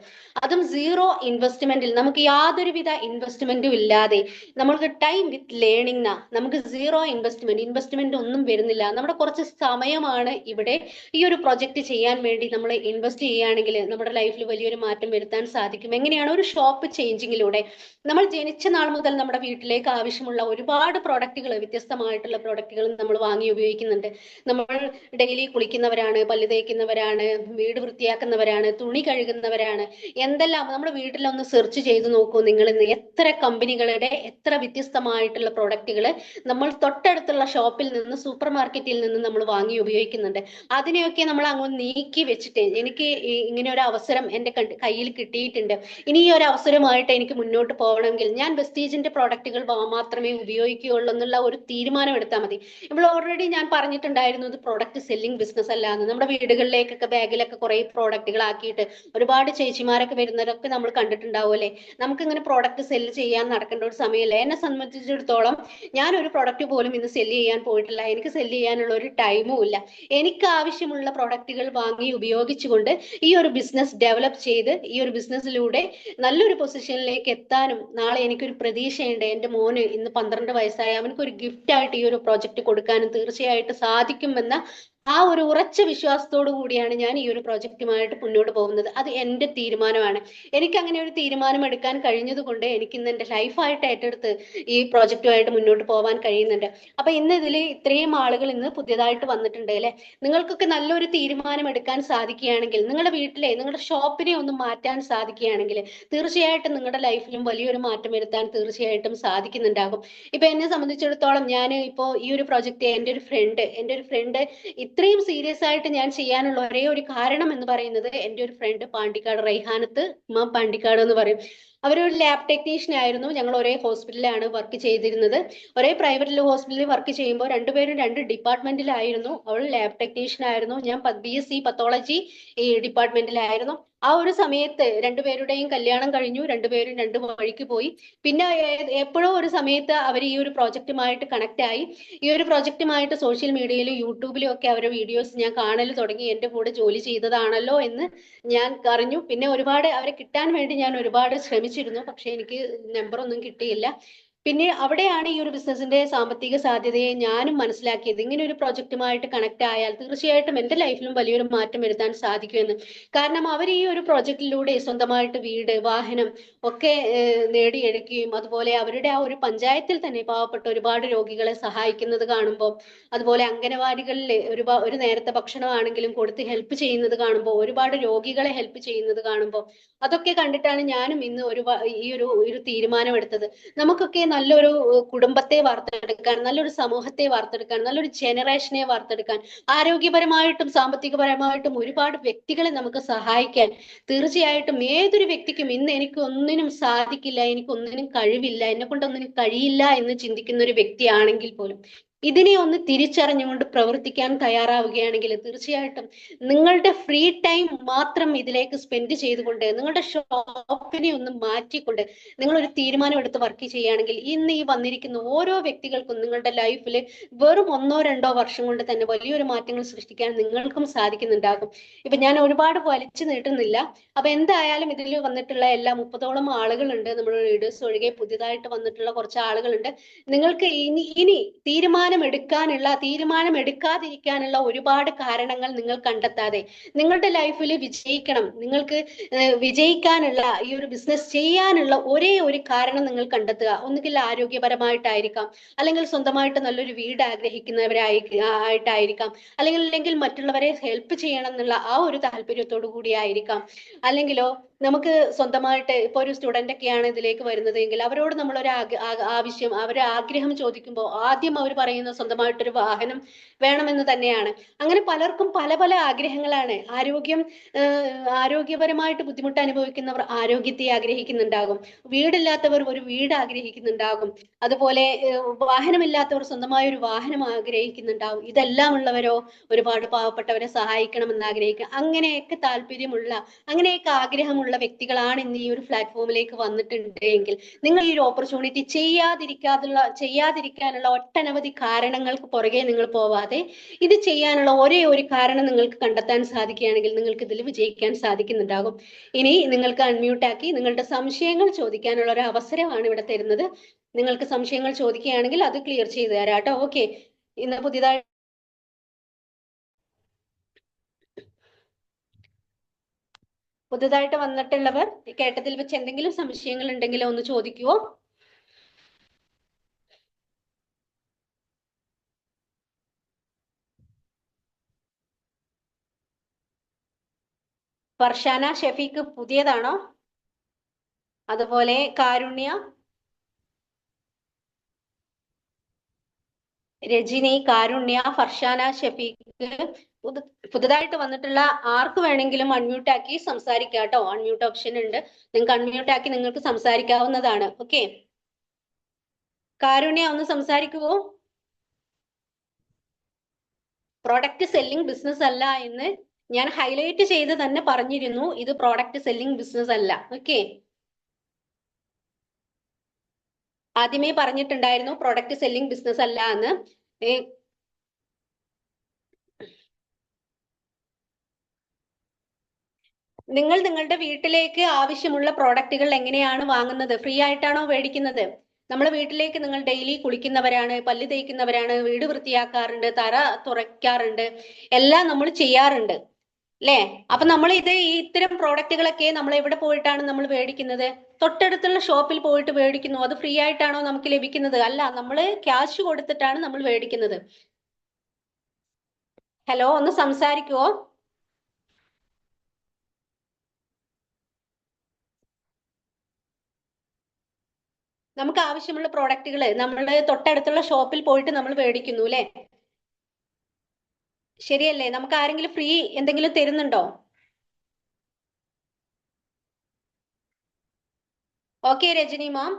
അതും 0 ഇൻവെസ്റ്റ്മെന്റിൽ, നമുക്ക് യാതൊരുവിധ ഇൻവെസ്റ്റ്മെന്റും ഇല്ലാതെ, നമ്മൾക്ക് ടൈം വിത്ത് ലേണിംഗ് നമുക്ക് 0 ഇൻവെസ്റ്റ്മെന്റ് ഒന്നും വരുന്നില്ല. നമ്മുടെ കുറച്ച് സമയമാണ് ഇവിടെ ഈ ഒരു പ്രൊജക്ട് ചെയ്യാൻ വേണ്ടി നമ്മൾ ഇൻവെസ്റ്റ് ചെയ്യുകയാണെങ്കിൽ നമ്മുടെ ലൈഫിൽ വലിയൊരു മാറ്റം വരുത്താൻ സാധിക്കും. എങ്ങനെയാണ്? ഒരു ഷോപ്പ് ചേഞ്ചിങ്ങിലൂടെ. നമ്മൾ ജനിച്ച നാൾ മുതൽ നമ്മുടെ വീട്ടിലേക്ക് ആവശ്യമുള്ള ഒരുപാട് പ്രോഡക്റ്റുകൾ, വ്യത്യസ്തമായിട്ടുള്ള പ്രോഡക്റ്റുകൾ നമ്മൾ വാങ്ങി ഉപയോഗിക്കുന്നുണ്ട്. നമ്മൾ ഡെയിലി കുളിക്കുന്നവരാണ്, പല്ല് തേക്കുന്നവരാണ്, വീട് വൃത്തിയാക്കുന്നവരാണ്, തുണി കഴുകുന്നവരാണ്, എന്തെല്ലാം. നമ്മുടെ വീട്ടിലൊന്ന് സെർച്ച് ചെയ്ത് നോക്കൂ നിങ്ങൾ, എത്ര കമ്പനികളുടെ എത്ര വ്യത്യസ്തമായിട്ടുള്ള പ്രോഡക്റ്റുകൾ നമ്മൾ തൊട്ടടുത്തുള്ള ഷോപ്പിൽ നിന്ന്, സൂപ്പർ മാർക്കറ്റിൽ നിന്ന് നമ്മൾ വാങ്ങി ഉപയോഗിക്കുന്നുണ്ട്. അതിനെയൊക്കെ നമ്മൾ അങ്ങ് നീക്കി വെച്ചിട്ട് എനിക്ക് ഇങ്ങനെ ഒരു അവസരം എൻ്റെ കയ്യിൽ കിട്ടിയിട്ടുണ്ട്, ഇനി ഈ ഒരു അവസരമായിട്ട് എനിക്ക് മുന്നോട്ട് പോകണമെങ്കിൽ ചെയ്യുകയാണെങ്കിൽ ഞാൻ വെസ്റ്റീജിന്റെ പ്രോഡക്റ്റുകൾ മാത്രമേ ഉപയോഗിക്കുകയുള്ളൂ എന്നുള്ള ഒരു തീരുമാനം എടുത്താൽ മതി. ഇപ്പോൾ ഓൾറെഡി ഞാൻ പറഞ്ഞിട്ടുണ്ടായിരുന്നു ഇത് പ്രോഡക്റ്റ് സെല്ലിംഗ് ബിസിനസ് അല്ല എന്ന്. നമ്മുടെ വീടുകളിലേക്കൊക്കെ ബാഗിലൊക്കെ കുറെ പ്രോഡക്റ്റുകൾ ആക്കിയിട്ട് ഒരുപാട് ചേച്ചിമാരൊക്കെ വരുന്നതൊക്കെ നമ്മൾ കണ്ടിട്ടുണ്ടാവും അല്ലെ. നമുക്ക് ഇങ്ങനെ പ്രോഡക്റ്റ് സെല്ല് ചെയ്യാൻ നടക്കേണ്ട ഒരു സമയമല്ല. എന്നെ സംബന്ധിച്ചിടത്തോളം ഞാൻ ഒരു പ്രോഡക്റ്റ് പോലും ഇന്ന് സെല്ല് ചെയ്യാൻ പോയിട്ടില്ല. എനിക്ക് സെല്ല് ചെയ്യാനുള്ള ഒരു ടൈമും ഇല്ല. എനിക്ക് ആവശ്യമുള്ള പ്രോഡക്റ്റുകൾ വാങ്ങി ഉപയോഗിച്ചുകൊണ്ട് ഈ ഒരു ബിസിനസ് ഡെവലപ്പ് ചെയ്ത് ഈ ഒരു ബിസിനസ്സിലൂടെ നല്ലൊരു പൊസിഷനിലേക്ക് എത്താനും നാളെ എനിക്കൊരു പ്രതീക്ഷയുണ്ട്. എൻ്റെ മോന് ഇന്ന് 12 വയസ്സായ അവനക്ക് ഒരു ഗിഫ്റ്റ് ആയിട്ട് ഈ ഒരു പ്രോജക്റ്റ് കൊടുക്കാനും തീർച്ചയായിട്ടും സാധിക്കുമെന്ന ആ ഒരു ഉറച്ച വിശ്വാസത്തോടു കൂടിയാണ് ഞാൻ ഈ ഒരു പ്രോജക്റ്റുമായിട്ട് മുന്നോട്ട് പോകുന്നത്. അത് എൻ്റെ തീരുമാനമാണ്. എനിക്ക് അങ്ങനെ ഒരു തീരുമാനം എടുക്കാൻ കഴിഞ്ഞത് കൊണ്ട് എനിക്ക് ഇന്ന് എൻ്റെ ലൈഫായിട്ട് ഏറ്റെടുത്ത് ഈ പ്രോജക്റ്റുമായിട്ട് മുന്നോട്ട് പോകാൻ കഴിയുന്നുണ്ട്. അപ്പൊ ഇന്ന് ഇതിൽ ഇത്രയും ആളുകൾ ഇന്ന് പുതിയതായിട്ട് വന്നിട്ടുണ്ട് അല്ലെ. നിങ്ങൾക്കൊക്കെ നല്ലൊരു തീരുമാനം എടുക്കാൻ സാധിക്കുകയാണെങ്കിൽ, നിങ്ങളുടെ വീട്ടിലെ നിങ്ങളുടെ ഷോപ്പിനെ ഒന്ന് മാറ്റാൻ സാധിക്കുകയാണെങ്കിൽ തീർച്ചയായിട്ടും നിങ്ങളുടെ ലൈഫിലും വലിയൊരു മാറ്റം വരുത്താൻ തീർച്ചയായിട്ടും സാധിക്കുന്നുണ്ടാകും. ഇപ്പൊ എന്നെ സംബന്ധിച്ചിടത്തോളം ഞാൻ ഇപ്പോ ഈ ഒരു പ്രോജക്റ്റ് എൻ്റെ ഒരു ഫ്രണ്ട് ഇത്രയും സീരിയസ് ആയിട്ട് ഞാൻ ചെയ്യാനുള്ള ഒരേ ഒരു കാരണം എന്ന് പറയുന്നത് എൻ്റെ ഒരു ഫ്രണ്ട് പാണ്ടിക്കാട് റൈഹാനത്ത് പാണ്ടിക്കാട് എന്ന് പറയും. അവരൊരു ലാബ് ടെക്നീഷ്യൻ ആയിരുന്നു. ഞങ്ങൾ ഒരേ ഹോസ്പിറ്റലിലാണ് വർക്ക് ചെയ്തിരുന്നത്. ഒരേ പ്രൈവറ്റ് ഹോസ്പിറ്റലിൽ വർക്ക് ചെയ്യുമ്പോൾ രണ്ടുപേരും 2 ഡിപ്പാർട്ട്മെന്റിലായിരുന്നു. അവൾ ലാബ് ടെക്നീഷ്യൻ ആയിരുന്നു, ഞാൻ BSc പത്തോളജി ഈ ഡിപ്പാർട്ട്മെന്റിലായിരുന്നു. ആ ഒരു സമയത്ത് രണ്ടുപേരുടെയും കല്യാണം കഴിഞ്ഞു, രണ്ടുപേരും 2 വഴിക്ക് പോയി. പിന്നെ എപ്പോഴോ ഒരു സമയത്ത് അവർ ഈ ഒരു പ്രോജക്റ്റുമായിട്ട് കണക്ട് ആയി. ഈ ഒരു പ്രോജക്റ്റുമായിട്ട് സോഷ്യൽ മീഡിയയിലും യൂട്യൂബിലും ഒക്കെ അവരുടെ വീഡിയോസ് ഞാൻ കാണൽ തുടങ്ങി. എൻ്റെ കൂടെ ജോലി ചെയ്തതാണല്ലോ എന്ന് ഞാൻ അറിഞ്ഞു. പിന്നെ ഒരുപാട് അവരെ കിട്ടാൻ വേണ്ടി ഞാൻ ഒരുപാട് ശ്രമിച്ചിരുന്നു, പക്ഷെ എനിക്ക് നമ്പർ ഒന്നും കിട്ടിയില്ല. പിന്നെ അവിടെയാണ് ഈ ഒരു ബിസിനസിന്റെ സാമ്പത്തിക സാധ്യതയെ ഞാനും മനസ്സിലാക്കിയത്. ഇങ്ങനെ ഒരു പ്രോജക്റ്റുമായിട്ട് കണക്ട് ആയാൽ തീർച്ചയായിട്ടും എൻ്റെ ലൈഫിലും വലിയൊരു മാറ്റം വരുത്താൻ സാധിക്കുമെന്ന്. കാരണം അവർ ഈ ഒരു പ്രോജക്റ്റിലൂടെ സ്വന്തമായിട്ട് വീട്, വാഹനം ഒക്കെ നേടിയെടുക്കുകയും അതുപോലെ അവരുടെ ആ ഒരു പഞ്ചായത്തിൽ തന്നെ പാവപ്പെട്ട ഒരുപാട് രോഗികളെ സഹായിക്കുന്നത് കാണുമ്പോൾ, അതുപോലെ അംഗനവാടികളിൽ ഒരു നേരത്തെ ഭക്ഷണമാണെങ്കിലും കൊടുത്ത് ഹെൽപ്പ് ചെയ്യുന്നത് കാണുമ്പോൾ, ഒരുപാട് രോഗികളെ ഹെൽപ്പ് ചെയ്യുന്നത് കാണുമ്പോൾ, അതൊക്കെ കണ്ടിട്ടാണ് ഞാനും ഇന്ന് ഈ ഒരു തീരുമാനം എടുത്തത്. നമുക്കൊക്കെ നല്ലൊരു കുടുംബത്തെ വാർത്തെടുക്കാൻ, നല്ലൊരു സമൂഹത്തെ വാർത്തെടുക്കാൻ, നല്ലൊരു ജനറേഷനെ വാർത്തെടുക്കാൻ, ആരോഗ്യപരമായിട്ടും സാമ്പത്തികപരമായിട്ടും ഒരുപാട് വ്യക്തികളെ നമുക്ക് സഹായിക്കാൻ തീർച്ചയായിട്ടും ഏതൊരു വ്യക്തിക്കും ഇന്ന് എനിക്ക് ഒന്നിനും സാധിക്കില്ല, എനിക്കൊന്നിനും കഴിവില്ല, എന്നെ കൊണ്ടൊന്നിനും കഴിയില്ല എന്ന് ചിന്തിക്കുന്ന ഒരു വ്യക്തിയാണെങ്കിൽ പോലും ഇതിനെ ഒന്ന് തിരിച്ചറിഞ്ഞുകൊണ്ട് പ്രവർത്തിക്കാൻ തയ്യാറാവുകയാണെങ്കിൽ തീർച്ചയായിട്ടും നിങ്ങളുടെ ഫ്രീ ടൈം മാത്രം ഇതിലേക്ക് സ്പെൻഡ് ചെയ്തുകൊണ്ട്, നിങ്ങളുടെ ഷോപ്പിനെ ഒന്ന് മാറ്റിക്കൊണ്ട് നിങ്ങൾ ഒരു തീരുമാനം എടുത്ത് വർക്ക് ചെയ്യുകയാണെങ്കിൽ ഇന്ന് ഈ വന്നിരിക്കുന്ന ഓരോ വ്യക്തികൾക്കും നിങ്ങളുടെ ലൈഫിൽ വെറും 1-2 വർഷം കൊണ്ട് തന്നെ വലിയൊരു മാറ്റങ്ങൾ സൃഷ്ടിക്കാൻ നിങ്ങൾക്കും സാധിക്കുന്നുണ്ടാകും. ഇപ്പൊ ഞാൻ ഒരുപാട് വലിച്ചു നീട്ടുന്നില്ല. അപ്പൊ എന്തായാലും ഇതിൽ വന്നിട്ടുള്ള എല്ലാ 30ഓളം ആളുകളുണ്ട്, നമ്മുടെ ലീഡേഴ്സ് ഒഴികെ പുതിയതായിട്ട് വന്നിട്ടുള്ള കുറച്ച് ആളുകളുണ്ട്. നിങ്ങൾക്ക് ഇനി തീരുമാനം എടുക്കാതിരിക്കാനുള്ള ഒരുപാട് കാരണങ്ങൾ നിങ്ങൾ കണ്ടെത്താതെ നിങ്ങളുടെ ലൈഫിൽ വിജയിക്കണം, നിങ്ങൾക്ക് വിജയിക്കാനുള്ള ഈ ഒരു ബിസിനസ് ചെയ്യാനുള്ള ഒരേ ഒരു കാരണം നിങ്ങൾ കണ്ടെത്തുക. ഒന്നുകിൽ ആരോഗ്യപരമായിട്ടായിരിക്കാം, അല്ലെങ്കിൽ സ്വന്തമായിട്ട് നല്ലൊരു വീട് ആഗ്രഹിക്കുന്നവരായിട്ടായിരിക്കാം, അല്ലെങ്കിൽ മറ്റുള്ളവരെ ഹെൽപ്പ് ചെയ്യണം എന്നുള്ള ആ ഒരു താല്പര്യത്തോടു കൂടി ആയിരിക്കാം, അല്ലെങ്കിലോ നമുക്ക് സ്വന്തമായിട്ട് ഇപ്പൊ ഒരു സ്റ്റുഡന്റ് ഒക്കെയാണ് ഇതിലേക്ക് വരുന്നത് എങ്കിൽ അവരോട് നമ്മളൊരു ആവശ്യം, അവരുടെ ആഗ്രഹം ചോദിക്കുമ്പോൾ ആദ്യം അവർ പറയുന്ന സ്വന്തമായിട്ടൊരു വാഹനം വേണമെന്ന് തന്നെയാണ്. അങ്ങനെ പലർക്കും പല പല ആഗ്രഹങ്ങളാണ്. ആരോഗ്യപരമായിട്ട് ബുദ്ധിമുട്ട് അനുഭവിക്കുന്നവർ ആരോഗ്യത്തെ ആഗ്രഹിക്കുന്നുണ്ടാകും, വീടില്ലാത്തവർ ഒരു വീട് ആഗ്രഹിക്കുന്നുണ്ടാകും, അതുപോലെ വാഹനമില്ലാത്തവർ സ്വന്തമായ ഒരു വാഹനം ആഗ്രഹിക്കുന്നുണ്ടാവും. ഇതെല്ലാം ഉള്ളവരോ ഒരുപാട് പാവപ്പെട്ടവരെ സഹായിക്കണമെന്ന് ആഗ്രഹിക്കുക. അങ്ങനെയൊക്കെ താല്പര്യമുള്ള, അങ്ങനെയൊക്കെ ആഗ്രഹമുള്ള വ്യക്തികളാണ് ഇന്ന് ഈ ഒരു പ്ലാറ്റ്ഫോമിലേക്ക് വന്നിട്ടുണ്ട് എങ്കിൽ നിങ്ങൾ ഈ ഒരു ഓപ്പർച്യൂണിറ്റി ചെയ്യാതിരിക്കാനുള്ള ഒട്ടനവധി കാരണങ്ങൾക്ക് പുറകെ നിങ്ങൾ പോവാതെ ഇത് ചെയ്യാനുള്ള ഒരേ ഒരു കാരണം നിങ്ങൾക്ക് കണ്ടെത്താൻ സാധിക്കുകയാണെങ്കിൽ നിങ്ങൾക്ക് ഇതിൽ വിജയിക്കാൻ സാധിക്കുന്നുണ്ടാകും. ഇനി നിങ്ങൾക്ക് അൺമ്യൂട്ടാക്കി നിങ്ങളുടെ സംശയങ്ങൾ ചോദിക്കാനുള്ള ഒരു അവസരമാണ് ഇവിടെ തരുന്നത്. നിങ്ങൾക്ക് സംശയങ്ങൾ ചോദിക്കുകയാണെങ്കിൽ അത് ക്ലിയർ ചെയ്തു തരാട്ടോ. ഓക്കെ, ഇന്ന് പുതുതായിട്ട് വന്നിട്ടുള്ളവർ കേട്ടതിൽ വെച്ച് എന്തെങ്കിലും സംശയങ്ങൾ ഉണ്ടെങ്കിലോ ഒന്ന് ചോദിക്കുവോ? ഫർഷാന, ഷെഫീഖ് പുതിയതാണോ? അതുപോലെ കാരുണ്യ, രജനി, കാരുണ്യ, ഫർഷാന, ഷഫീഖ്, പുതുതായിട്ട് വന്നിട്ടുള്ള ആർക്ക് വേണമെങ്കിലും അൺമ്യൂട്ട് ആക്കി സംസാരിക്കാം കേട്ടോ. അൺമ്യൂട്ട് ഓപ്ഷൻ ഉണ്ട്, നിങ്ങൾക്ക് അൺമ്യൂട്ട് ആക്കി നിങ്ങൾക്ക് സംസാരിക്കാവുന്നതാണ്. ഓക്കെ, കാരുണ്യ ഒന്ന് സംസാരിക്കുവോ? പ്രോഡക്റ്റ് സെല്ലിംഗ് ബിസിനസ് അല്ല എന്ന് ഞാൻ ഹൈലൈറ്റ് ചെയ്ത് തന്നെ പറഞ്ഞിരുന്നു. ഇത് പ്രോഡക്റ്റ് സെല്ലിംഗ് ബിസിനസ് അല്ല. ഓക്കെ, ആദ്യമേ പറഞ്ഞിട്ടുണ്ടായിരുന്നു പ്രോഡക്റ്റ് സെല്ലിംഗ് ബിസിനസ് അല്ല എന്ന്. നിങ്ങൾ നിങ്ങളുടെ വീട്ടിലേക്ക് ആവശ്യമുള്ള പ്രോഡക്റ്റുകൾ എങ്ങനെയാണ് വാങ്ങുന്നത്? ഫ്രീ ആയിട്ടാണോ മേടിക്കുന്നത്? നമ്മുടെ വീട്ടിലേക്ക് നിങ്ങൾ ഡെയിലി കുളിക്കുന്നവരാണ്, പല്ല് തേക്കുന്നവരാണ്, വീട് വൃത്തിയാക്കാറുണ്ട്, തറ തുറയ്ക്കാറുണ്ട്, എല്ലാം നമ്മൾ ചെയ്യാറുണ്ട് അല്ലേ? അപ്പൊ നമ്മൾ ഇത്തരം പ്രോഡക്റ്റുകളൊക്കെ നമ്മൾ എവിടെ പോയിട്ടാണ് നമ്മൾ മേടിക്കുന്നത്? തൊട്ടടുത്തുള്ള ഷോപ്പിൽ പോയിട്ട് മേടിക്കുന്നു. അത് ഫ്രീ ആയിട്ടാണോ നമുക്ക് ലഭിക്കുന്നത്? അല്ല, നമ്മൾ ക്യാഷ് കൊടുത്തിട്ടാണ് നമ്മൾ മേടിക്കുന്നത്. ഹലോ, ഒന്ന് സംസാരിക്കുവോ? നമുക്ക് ആവശ്യമുള്ള പ്രോഡക്റ്റുകൾ നമ്മൾ തൊട്ടടുത്തുള്ള ഷോപ്പിൽ പോയിട്ട് നമ്മൾ മേടിക്കുന്നു അല്ലെ? ശരിയല്ലേ? നമുക്ക് ആരെങ്കിലും ഫ്രീ എന്തെങ്കിലും തരുന്നുണ്ടോ? ഓക്കെ രജനി മാം,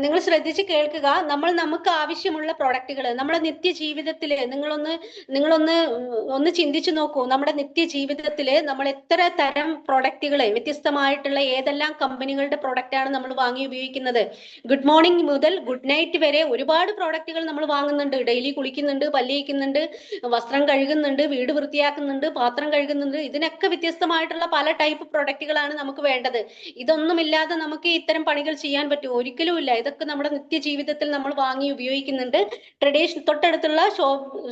നിങ്ങൾ ശ്രദ്ധിച്ച് കേൾക്കുക. നമുക്ക് ആവശ്യമുള്ള പ്രോഡക്റ്റുകൾ നമ്മുടെ നിത്യജീവിതത്തില് നിങ്ങളൊന്ന് ഒന്ന് ചിന്തിച്ചു നോക്കൂ. നമ്മുടെ നിത്യജീവിതത്തില് നമ്മൾ എത്ര തരം പ്രോഡക്റ്റുകൾ, വ്യത്യസ്തമായിട്ടുള്ള ഏതെല്ലാം കമ്പനികളുടെ പ്രോഡക്റ്റ് ആണ് നമ്മൾ വാങ്ങി ഉപയോഗിക്കുന്നത്? ഗുഡ് മോർണിംഗ് മുതൽ ഗുഡ് നൈറ്റ് വരെ ഒരുപാട് പ്രോഡക്റ്റുകൾ നമ്മൾ വാങ്ങുന്നുണ്ട്. ഡെയിലി കുളിക്കുന്നുണ്ട്, പല്ലിയിക്കുന്നുണ്ട്, വസ്ത്രം കഴുകുന്നുണ്ട്, വീട് വൃത്തിയാക്കുന്നുണ്ട്, പാത്രം കഴുകുന്നുണ്ട്. ഇതിനൊക്കെ വ്യത്യസ്തമായിട്ടുള്ള പല ടൈപ്പ് പ്രോഡക്റ്റുകളാണ് നമുക്ക് വേണ്ടത്. ഇതൊന്നുമില്ലാതെ നമുക്ക് ഇത്തരം പണികൾ ചെയ്യാൻ പറ്റുമോ? ഒരിക്കലും ഇല്ല. ഇതൊക്കെ നമ്മുടെ നിത്യജീവിതത്തിൽ നമ്മൾ വാങ്ങി ഉപയോഗിക്കുന്നുണ്ട്. തൊട്ടടുത്തുള്ള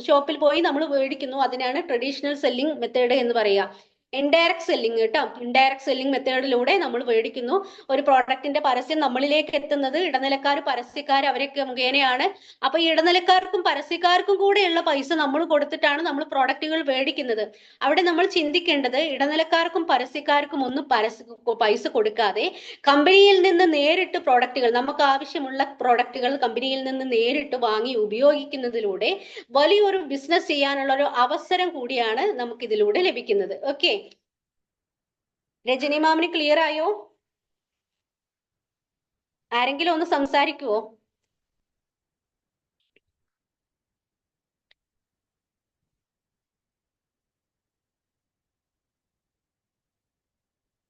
ഷോപ്പിൽ പോയി നമ്മൾ മേടിക്കുന്നു. അതിനാണ് ട്രഡീഷണൽ സെല്ലിംഗ് മെത്തേഡ് എന്ന് പറയുക. ഇൻഡയറക്ട് സെല്ലിംഗ് കേട്ടോ. ഇൻഡയറക്ട് സെല്ലിംഗ് മെത്തേഡിലൂടെ നമ്മൾ മേടിക്കുന്നു. ഒരു പ്രോഡക്റ്റിന്റെ പരസ്യം നമ്മളിലേക്ക് എത്തുന്നത് ഇടനിലക്കാർ, പരസ്യക്കാർ, അവരൊക്കെ മുഖേനയാണ്. അപ്പൊ ഈ ഇടനിലക്കാർക്കും പരസ്യക്കാർക്കും കൂടെയുള്ള പൈസ നമ്മൾ കൊടുത്തിട്ടാണ് നമ്മൾ പ്രോഡക്റ്റുകൾ മേടിക്കുന്നത്. അവിടെ നമ്മൾ ചിന്തിക്കേണ്ടത് ഇടനിലക്കാർക്കും പരസ്യക്കാർക്കും ഒന്നും പൈസ കൊടുക്കാതെ കമ്പനിയിൽ നിന്ന് നേരിട്ട് പ്രോഡക്റ്റുകൾ, നമുക്ക് ആവശ്യമുള്ള പ്രോഡക്റ്റുകൾ കമ്പനിയിൽ നിന്ന് നേരിട്ട് വാങ്ങി ഉപയോഗിക്കുന്നതിലൂടെ വലിയൊരു ബിസിനസ് ചെയ്യാനുള്ള ഒരു അവസരം കൂടിയാണ് നമുക്ക് ഇതിലൂടെ ലഭിക്കുന്നത്. ഓക്കെ, രജനി മാമിന് ക്ലിയർ ആയോ? ആരെങ്കിലും ഒന്ന് സംസാരിക്കുവോ?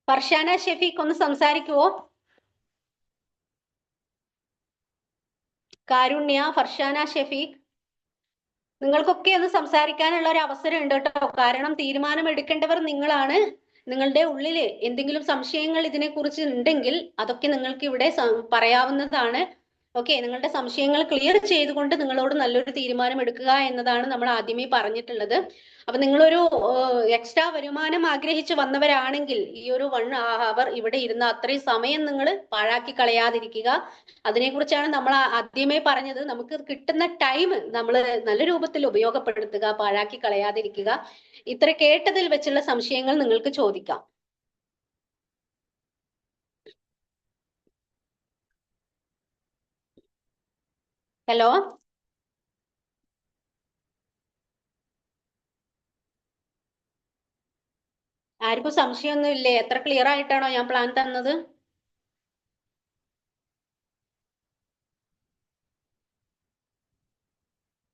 ഫർഷാന, ഷെഫീഖ് ഒന്ന് സംസാരിക്കുവോ? കാരുണ്യ, ഫർഷാന, ഷെഫീഖ്, നിങ്ങൾക്കൊക്കെ ഒന്ന് സംസാരിക്കാനുള്ള ഒരു അവസരം ഉണ്ട് കേട്ടോ. കാരണം തീരുമാനം എടുക്കേണ്ടവർ നിങ്ങളാണ്. നിങ്ങളുടെ ഉള്ളിൽ എന്തെങ്കിലും സംശയങ്ങൾ ഇതിനെക്കുറിച്ച് ഉണ്ടെങ്കിൽ അതൊക്കെ നിങ്ങൾക്ക് ഇവിടെ പറയാവുന്നതാണ്. ഓക്കെ, നിങ്ങളുടെ സംശയങ്ങൾ ക്ലിയർ ചെയ്തുകൊണ്ട് നിങ്ങളോട് നല്ലൊരു തീരുമാനം എടുക്കുക എന്നതാണ് നമ്മൾ ആദ്യമേ പറഞ്ഞിട്ടുള്ളത്. അപ്പൊ നിങ്ങളൊരു എക്സ്ട്രാ വരുമാനം ആഗ്രഹിച്ച് വന്നവരാണെങ്കിൽ ഈ ഒരു 1 hour ഇവിടെ ഇരുന്ന അത്രയും സമയം നിങ്ങൾ പാഴാക്കി കളയാതിരിക്കുക. അതിനെക്കുറിച്ചാണ് നമ്മൾ ആദ്യമേ പറഞ്ഞത്. നമുക്ക് കിട്ടുന്ന ടൈം നമ്മൾ നല്ല രൂപത്തിൽ ഉപയോഗപ്പെടുത്തുക, പാഴാക്കി കളയാതിരിക്കുക. ഇത്ര കേട്ടതിൽ വെച്ചുള്ള സംശയങ്ങൾ നിങ്ങൾക്ക് ചോദിക്കാം. ഹലോ, ആർക്കും സംശയമൊന്നും ഇല്ലേ? എത്ര ക്ലിയർ ആയിട്ടാണോ ഞാൻ പ്ലാൻ തന്നത്?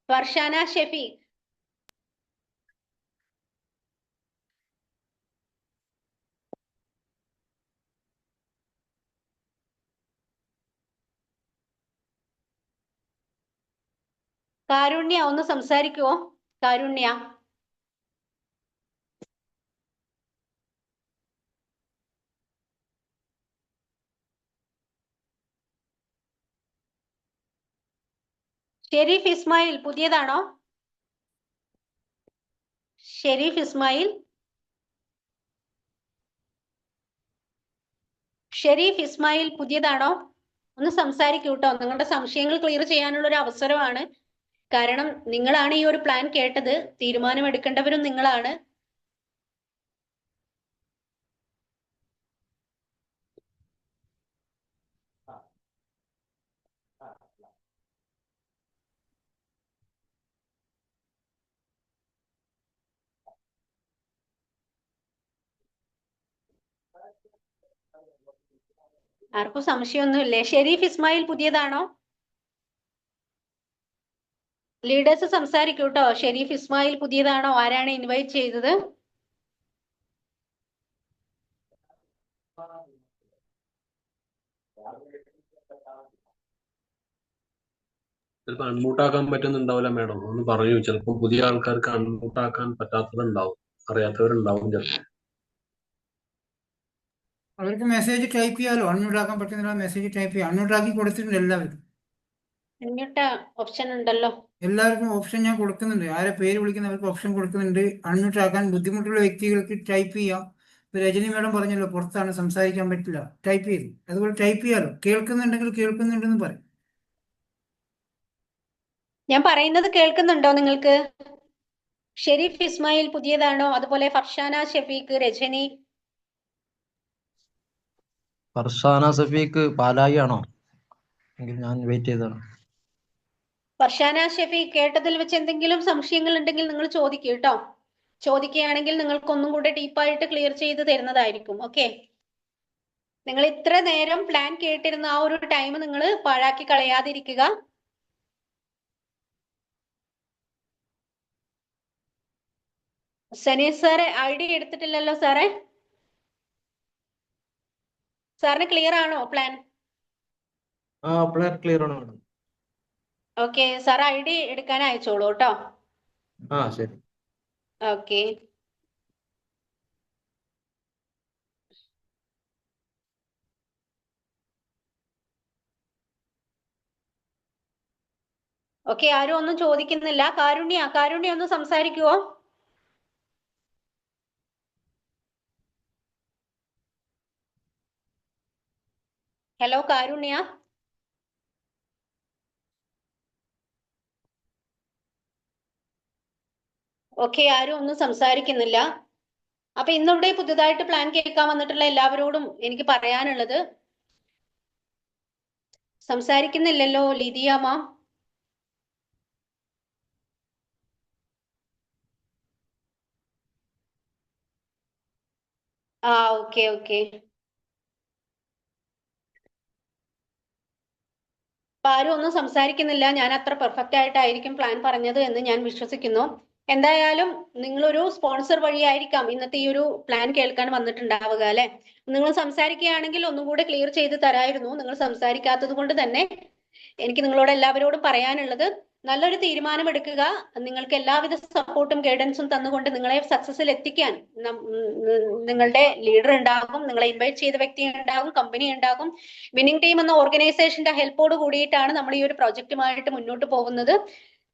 ഫർഷാന, ഷെഫീഖ്, കാരുണ്യ ഒന്ന് സംസാരിക്കുവോ? കാരുണ്യ, ഷെരീഫ് ഇസ്മായിൽ പുതിയതാണോ? ഷെരീഫ് ഇസ്മായിൽ, ഷെരീഫ് ഇസ്മായിൽ പുതിയതാണോ? ഒന്ന് സംസാരിക്കൂ കേട്ടോ. നിങ്ങളുടെ സംശയങ്ങൾ ക്ലിയർ ചെയ്യാനുള്ള ഒരു അവസരമാണ്. കാരണം നിങ്ങളാണ് ഈ ഒരു പ്ലാൻ കേട്ടത്, തീരുമാനമെടുക്കേണ്ടവരും നിങ്ങളാണ്. ആർക്കും സംശയമൊന്നുമില്ലേ? ഷെരീഫ് ഇസ്മായിൽ പുതിയതാണോ? ലീഡേഴ്സ് സംസാരിക്കൂ കേട്ടോ. ഷെരീഫ് ഇസ്മായിൽ പുതിയതാണോ? ആരാണ് ഇൻവൈറ്റ് ചെയ്തത്? ചിലപ്പോൾ അൺമ്യൂട്ടാക്കാൻ പറ്റുന്നുണ്ടാവില്ല മാഡം, ഒന്ന് പറയൂ. ചിലപ്പോൾ പുതിയ ആൾക്കാർക്ക് അൺമ്യൂട്ടാക്കാൻ പറ്റാത്തതുണ്ടാവും, അറിയാത്തവരുണ്ടാവും ചിലപ്പോൾ. അവർക്ക് മെസ്സേജ് ടൈപ്പ് ചെയ്യാലോ. അൺമ്യൂട്ട് ആക്കാൻ പറ്റുന്നില്ല, മെസ്സേജ് ടൈപ്പ് ചെയ്യാം. അൺമ്യൂട്ട് ആക്കി കൊടുത്തിട്ടുണ്ട് എല്ലാവരും. അൺമ്യൂട്ട് ഓപ്ഷൻ ഉണ്ടല്ലോ. എല്ലാവർക്കും ഓപ്ഷൻ ഞാൻ കൊടുക്കുന്നുണ്ട്. ആരെ പേര് വിളിക്കുന്നവർക്ക് ഓപ്ഷൻ കൊടുക്കുന്നുണ്ട്. അൺമ്യൂട്ട് ആക്കാൻ ബുദ്ധിമുട്ടുള്ള വ്യക്തികൾക്ക് ടൈപ്പ് ചെയ്യാം. ഇപ്പൊ രജനി മാഡം പറഞ്ഞല്ലോ പുറത്താണ്, സംസാരിക്കാൻ പറ്റില്ല, ടൈപ്പ് ചെയ്തു. അതുപോലെ ടൈപ്പ് ചെയ്യാലോ. കേൾക്കുന്നുണ്ടെങ്കിൽ കേൾക്കുന്നുണ്ടെന്ന് പറയും. ഞാൻ പറയുന്നത് കേൾക്കുന്നുണ്ടോ നിങ്ങൾക്ക്? ഷെരീഫ് ഇസ്മായിൽ പുതിയതാണോ? അതുപോലെ ഫർഷാന ഷഫീഖ്, രജനി. ഫർസാന സഫീഖ് പാലായി ആണോ? എങ്കിൽ ഞാൻ വെയിറ്റ് ചെയ്താണ്. ഫർഷാന ഷഫീഖ്, കേട്ടതിൽ വെച്ച് എന്തെങ്കിലും സംശയങ്ങൾ ഉണ്ടെങ്കിൽ നിങ്ങൾ ചോദിക്കൂ കേട്ടോ. ചോദിക്കുകയാണെങ്കിൽ നിങ്ങൾക്ക് ഒന്നും കൂടെ ഡീപ്പായിട്ട് ക്ലിയർ ചെയ്ത് തരുന്നതായിരിക്കും. ഓക്കെ, നിങ്ങൾ ഇത്ര നേരം പ്ലാൻ കേട്ടിരുന്ന ആ ഒരു ടൈം നിങ്ങൾ പാഴാക്കി കളയാതിരിക്കുക. സനീസ് സാറെ ഐ ഡി എടുത്തിട്ടില്ലല്ലോ സാറേ? സാറിന് ക്ലിയർ ആണോ പ്ലാൻ? പ്ലാൻ ക്ലിയർ ആണ് madam. Okay, sir I D എടുക്കാൻ അയച്ചോളൂ കേട്ടോ. ശരി. ഓക്കെ, ഓക്കെ, ആരും ഒന്നും ചോദിക്കുന്നില്ല. കാരുണ്യ ഒന്ന് സംസാരിക്കുവോ? ഹലോ കാരുണ്യ. ഓക്കെ, ആരും ഒന്നും സംസാരിക്കുന്നില്ല. അപ്പൊ ഇന്നിവിടെ പുതുതായിട്ട് പ്ലാൻ കേൾക്കാൻ വന്നിട്ടുള്ള എല്ലാവരോടും എനിക്ക് പറയാനുള്ളത്, സംസാരിക്കുന്നില്ലല്ലോ ലിദിയ മാം? Okay okay. അപ്പൊ ആരും ഒന്നും സംസാരിക്കുന്നില്ല. ഞാൻ അത്ര പെർഫെക്റ്റ് ആയിട്ടായിരിക്കും പ്ലാൻ പറഞ്ഞത് എന്ന് ഞാൻ വിശ്വസിക്കുന്നു. എന്തായാലും നിങ്ങളൊരു സ്പോൺസർ വഴിയായിരിക്കാം ഇന്നത്തെ ഈ ഒരു പ്ലാൻ കേൾക്കാൻ വന്നിട്ടുണ്ടാവുക അല്ലെ? നിങ്ങൾ സംസാരിക്കുകയാണെങ്കിൽ ഒന്നും കൂടെ ക്ലിയർ ചെയ്ത് തരായിരുന്നു. നിങ്ങൾ സംസാരിക്കാത്തത് കൊണ്ട് തന്നെ എനിക്ക് നിങ്ങളോട് എല്ലാവരോടും പറയാനുള്ളത്, നല്ലൊരു തീരുമാനം എടുക്കുക. നിങ്ങൾക്ക് എല്ലാവിധ സപ്പോർട്ടും ഗൈഡൻസും തന്നുകൊണ്ട് നിങ്ങളെ സക്സസിൽ എത്തിക്കാൻ നിങ്ങളുടെ ലീഡർ ഉണ്ടാകും, നിങ്ങളെ ഇൻവൈറ്റ് ചെയ്ത വ്യക്തി ഉണ്ടാകും, കമ്പനി ഉണ്ടാകും. വിന്നിംഗ് ടീം എന്ന ഓർഗനൈസേഷന്റെ ഹെൽപ്പോട് കൂടിയിട്ടാണ് നമ്മൾ ഈ ഒരു പ്രൊജക്റ്റുമായിട്ട് മുന്നോട്ട് പോകുന്നത്.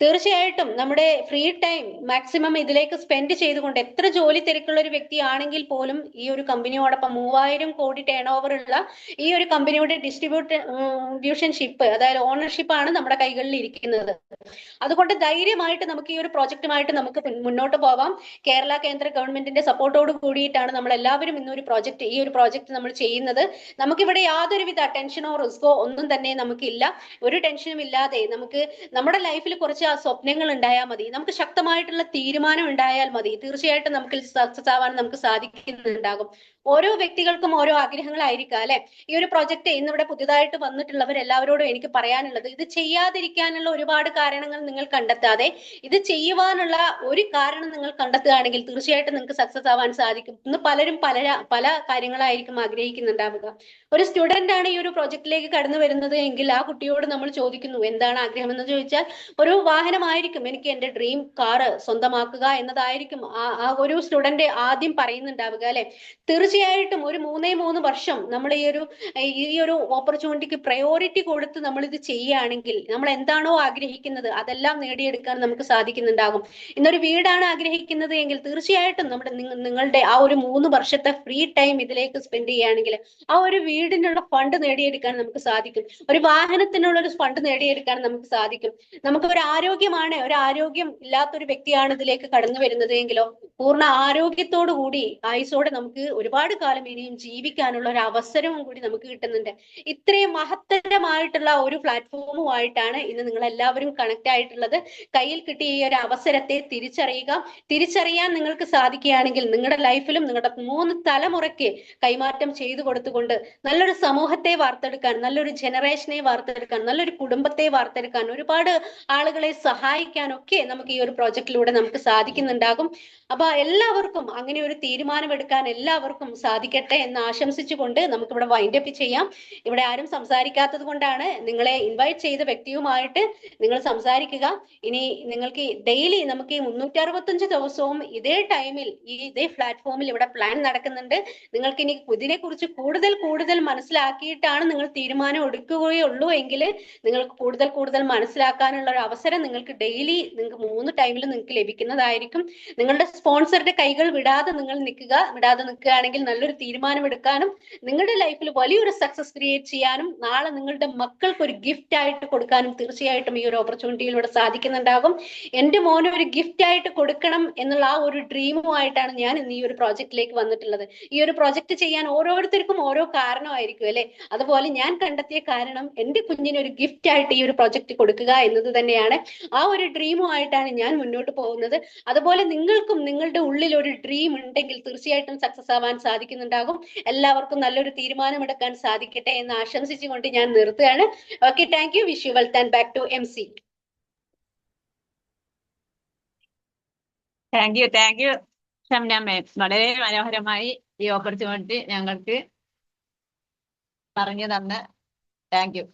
തീർച്ചയായിട്ടും നമ്മുടെ ഫ്രീ ടൈം മാക്സിമം ഇതിലേക്ക് സ്പെൻഡ് ചെയ്തുകൊണ്ട്, എത്ര ജോലി തിരക്കുള്ള ഒരു വ്യക്തിയാണെങ്കിൽ പോലും ഈ ഒരു കമ്പനിയോടൊപ്പം 3000 കോടി ടേൺ ഓവർ ഉള്ള ഈ ഒരു കമ്പനിയുടെ ഡിസ്ട്രിബ്യൂഷൻഷിപ്പ്, അതായത് ഓണർഷിപ്പ് ആണ് നമ്മുടെ കൈകളിൽ ഇരിക്കുന്നത്. അതുകൊണ്ട് ധൈര്യമായിട്ട് നമുക്ക് ഈ ഒരു പ്രോജക്റ്റുമായിട്ട് നമുക്ക് മുന്നോട്ട് പോവാം. കേരള കേന്ദ്ര ഗവൺമെന്റിന്റെ സപ്പോർട്ടോട് കൂടിയിട്ടാണ് നമ്മൾ എല്ലാവരും ഇന്നൊരു ഈ ഒരു പ്രോജക്റ്റ് നമ്മൾ ചെയ്യുന്നത്. നമുക്കിവിടെ യാതൊരുവിധ ടെൻഷനോ റിസ്കോ ഒന്നും തന്നെ നമുക്കില്ല. ഒരു ടെൻഷനും ഇല്ലാതെ നമുക്ക് നമ്മുടെ ലൈഫിൽ കുറച്ച് സ്വപ്നങ്ങൾ ഉണ്ടായാൽ മതി, നമുക്ക് ശക്തമായിട്ടുള്ള തീരുമാനം ഉണ്ടായാൽ മതി. തീർച്ചയായിട്ടും നമുക്ക് സക്സസ് ആവാൻ നമുക്ക് സാധിക്കുന്നുണ്ടാകും. ഓരോ വ്യക്തികൾക്കും ഓരോ ആഗ്രഹങ്ങളായിരിക്കാം അല്ലെ? ഈ ഒരു പ്രോജക്റ്റ് ഇന്നിവിടെ പുതിയതായിട്ട് വന്നിട്ടുള്ളവർ എല്ലാവരോടും എനിക്ക് പറയാനുള്ളത്, ഇത് ചെയ്യാതിരിക്കാനുള്ള ഒരുപാട് കാരണങ്ങൾ നിങ്ങൾ കണ്ടെത്താതെ ഇത് ചെയ്യുവാനുള്ള ഒരു കാരണം നിങ്ങൾ കണ്ടെത്തുകയാണെങ്കിൽ തീർച്ചയായിട്ടും നിങ്ങൾക്ക് സക്സസ് ആവാൻ സാധിക്കും. ഇന്ന് പലരും പല കാര്യങ്ങളായിരിക്കും ആഗ്രഹിക്കുന്നുണ്ടാവുക. ഒരു സ്റ്റുഡന്റ് ആണ് ഈ ഒരു പ്രോജക്റ്റിലേക്ക് കടന്നു വരുന്നത് എങ്കിൽ ആ കുട്ടിയോട് നമ്മൾ ചോദിക്കുന്നു എന്താണ് ആഗ്രഹം എന്ന് ചോദിച്ചാൽ ഒരു വാഹനമായിരിക്കും, എനിക്ക് എന്റെ ഡ്രീം കാറ് സ്വന്തമാക്കുക എന്നതായിരിക്കും ആ ഒരു സ്റ്റുഡന്റ് ആദ്യം പറയുന്നുണ്ടാവുക അല്ലെ? തീർച്ചയായിട്ടും ഒരു 3 വർഷം നമ്മൾ ഈ ഒരു ഓപ്പർച്യൂണിറ്റിക്ക് പ്രയോറിറ്റി കൊടുത്ത് നമ്മൾ ഇത് ചെയ്യുകയാണെങ്കിൽ, നമ്മൾ എന്താണോ ആഗ്രഹിക്കുന്നത് അതെല്ലാം നേടിയെടുക്കാൻ നമുക്ക് സാധിക്കുന്നുണ്ടാകും. ഇന്നൊരു വീടാണ് ആഗ്രഹിക്കുന്നത് എങ്കിൽ തീർച്ചയായിട്ടും നിങ്ങളുടെ ആ ഒരു 3 വർഷത്തെ ഫ്രീ ടൈം ഇതിലേക്ക് സ്പെൻഡ് ചെയ്യുകയാണെങ്കിൽ ആ ഒരു വീടിനുള്ള ഫണ്ട് നേടിയെടുക്കാൻ നമുക്ക് സാധിക്കും. ഒരു വാഹനത്തിനുള്ള ഒരു ഫണ്ട് നേടിയെടുക്കാൻ നമുക്ക് സാധിക്കും. നമുക്ക് ഒരു ആരോഗ്യമാണ്, ഒരു ആരോഗ്യം ഇല്ലാത്ത ഒരു വ്യക്തിയാണ് ഇതിലേക്ക് കടന്നു വരുന്നത് എങ്കിലോ പൂർണ്ണ ആരോഗ്യത്തോടു കൂടി ആയുസോടെ നമുക്ക് ഒരുപാട് കാലം ഇനിയും ജീവിക്കാനുള്ള ഒരു അവസരവും കൂടി നമുക്ക് കിട്ടുന്നുണ്ട്. ഇത്രയും മഹത്തരമായിട്ടുള്ള ഒരു പ്ലാറ്റ്ഫോമുമായിട്ടാണ് ഇന്ന് നിങ്ങൾ എല്ലാവരും കണക്ട് ആയിട്ടുള്ളത്. കയ്യിൽ കിട്ടിയ ഈ ഒരു അവസരത്തെ തിരിച്ചറിയാൻ നിങ്ങൾക്ക് സാധിക്കുകയാണെങ്കിൽ നിങ്ങളുടെ ലൈഫിലും നിങ്ങളുടെ 3 തലമുറയ്ക്ക് കൈമാറ്റം ചെയ്തു കൊടുത്തുകൊണ്ട് നല്ലൊരു സമൂഹത്തെ വാർത്തെടുക്കാൻ, നല്ലൊരു ജനറേഷനെ വാർത്തെടുക്കാൻ, നല്ലൊരു കുടുംബത്തെ വാർത്തെടുക്കാൻ, ഒരുപാട് ആളുകളെ സഹായിക്കാനൊക്കെ നമുക്ക് ഈ ഒരു പ്രോജക്റ്റിലൂടെ നമുക്ക് സാധിക്കുന്നുണ്ടാകും. അപ്പൊ എല്ലാവർക്കും അങ്ങനെ ഒരു തീരുമാനമെടുക്കാൻ എല്ലാവർക്കും സാധിക്കട്ടെ എന്ന് ആശംസിച്ചുകൊണ്ട് നമുക്കിവിടെ വൈൻഡ് അപ്പ് ചെയ്യാം. ഇവിടെ ആരും സംസാരിക്കാത്തത് കൊണ്ടാണ് നിങ്ങളെ ഇൻവൈറ്റ് ചെയ്ത വ്യക്തിയുമായിട്ട് നിങ്ങൾ സംസാരിക്കുക. ഇനി നിങ്ങൾക്ക് ഡെയിലി നമുക്ക് ഈ 365 ദിവസവും ഇതേ ടൈമിൽ ഇതേ പ്ലാറ്റ്ഫോമിൽ ഇവിടെ പ്ലാൻ നടക്കുന്നുണ്ട്. നിങ്ങൾക്ക് ഇനി ഇതിനെക്കുറിച്ച് കൂടുതൽ മനസ്സിലാക്കിയിട്ടാണ് നിങ്ങൾ തീരുമാനം എടുക്കുകയുള്ളൂ എങ്കിൽ നിങ്ങൾക്ക് കൂടുതൽ മനസ്സിലാക്കാനുള്ള ഒരു അവസരം നിങ്ങൾക്ക് ഡെയിലി നിങ്ങൾക്ക് 3 ടൈമിൽ നിങ്ങൾക്ക് ലഭിക്കുന്നതായിരിക്കും. നിങ്ങളുടെ സ്പോൺസറുടെ കൈകൾ വിടാതെ നിൽക്കുകയാണെങ്കിൽ നല്ലൊരു തീരുമാനം എടുക്കാനും നിങ്ങളുടെ ലൈഫിൽ വലിയൊരു സക്സസ് ക്രിയേറ്റ് ചെയ്യാനും നാളെ നിങ്ങളുടെ മക്കൾക്ക് ഒരു ഗിഫ്റ്റ് ആയിട്ട് കൊടുക്കാനും തീർച്ചയായിട്ടും ഈ ഒരു ഓപ്പർച്യൂണിറ്റിയിലൂടെ സാധിക്കുന്നുണ്ടാകും. എന്റെ മോന് ഒരു ഗിഫ്റ്റ് ആയിട്ട് കൊടുക്കണം എന്നുള്ള ആ ഒരു ഡ്രീമുമായിട്ടാണ് ഞാൻ ഇന്ന് ഈ ഒരു പ്രോജക്റ്റിലേക്ക് വന്നിട്ടുള്ളത്. ഈ ഒരു പ്രോജക്റ്റ് ചെയ്യാൻ ഓരോരുത്തർക്കും ഓരോ കാരണമായിരിക്കും അല്ലെ. അതുപോലെ ഞാൻ കണ്ടെത്തിയ കാരണം എന്റെ കുഞ്ഞിന് ഒരു ഗിഫ്റ്റ് ആയിട്ട് ഈ ഒരു പ്രോജക്റ്റ് കൊടുക്കുക എന്നത് തന്നെയാണ്. ആ ഒരു ഡ്രീമുമായിട്ടാണ് ഞാൻ മുന്നോട്ട് പോകുന്നത്. അതുപോലെ നിങ്ങൾക്കും നിങ്ങളുടെ ഉള്ളിൽ ഒരു ഡ്രീം ഉണ്ടെങ്കിൽ തീർച്ചയായിട്ടും സക്സസ് ആവാൻ സാധിക്കുന്നുണ്ടാകും. എല്ലാവർക്കും നല്ലൊരു തീരുമാനമെടുക്കാൻ സാധിക്കട്ടെ എന്ന് ആശംസിച്ചുകൊണ്ട് ഞാൻ നിർത്തുകയാണ്. Okay, thank you. Wish you wealth and back to MC. Thank you Shamna ma'am. വളരെ മനോഹരമായി ഈ ഓപ്പർച്യൂണിറ്റി ഞങ്ങൾക്ക് പറഞ്ഞു തന്ന് താങ്ക് യു.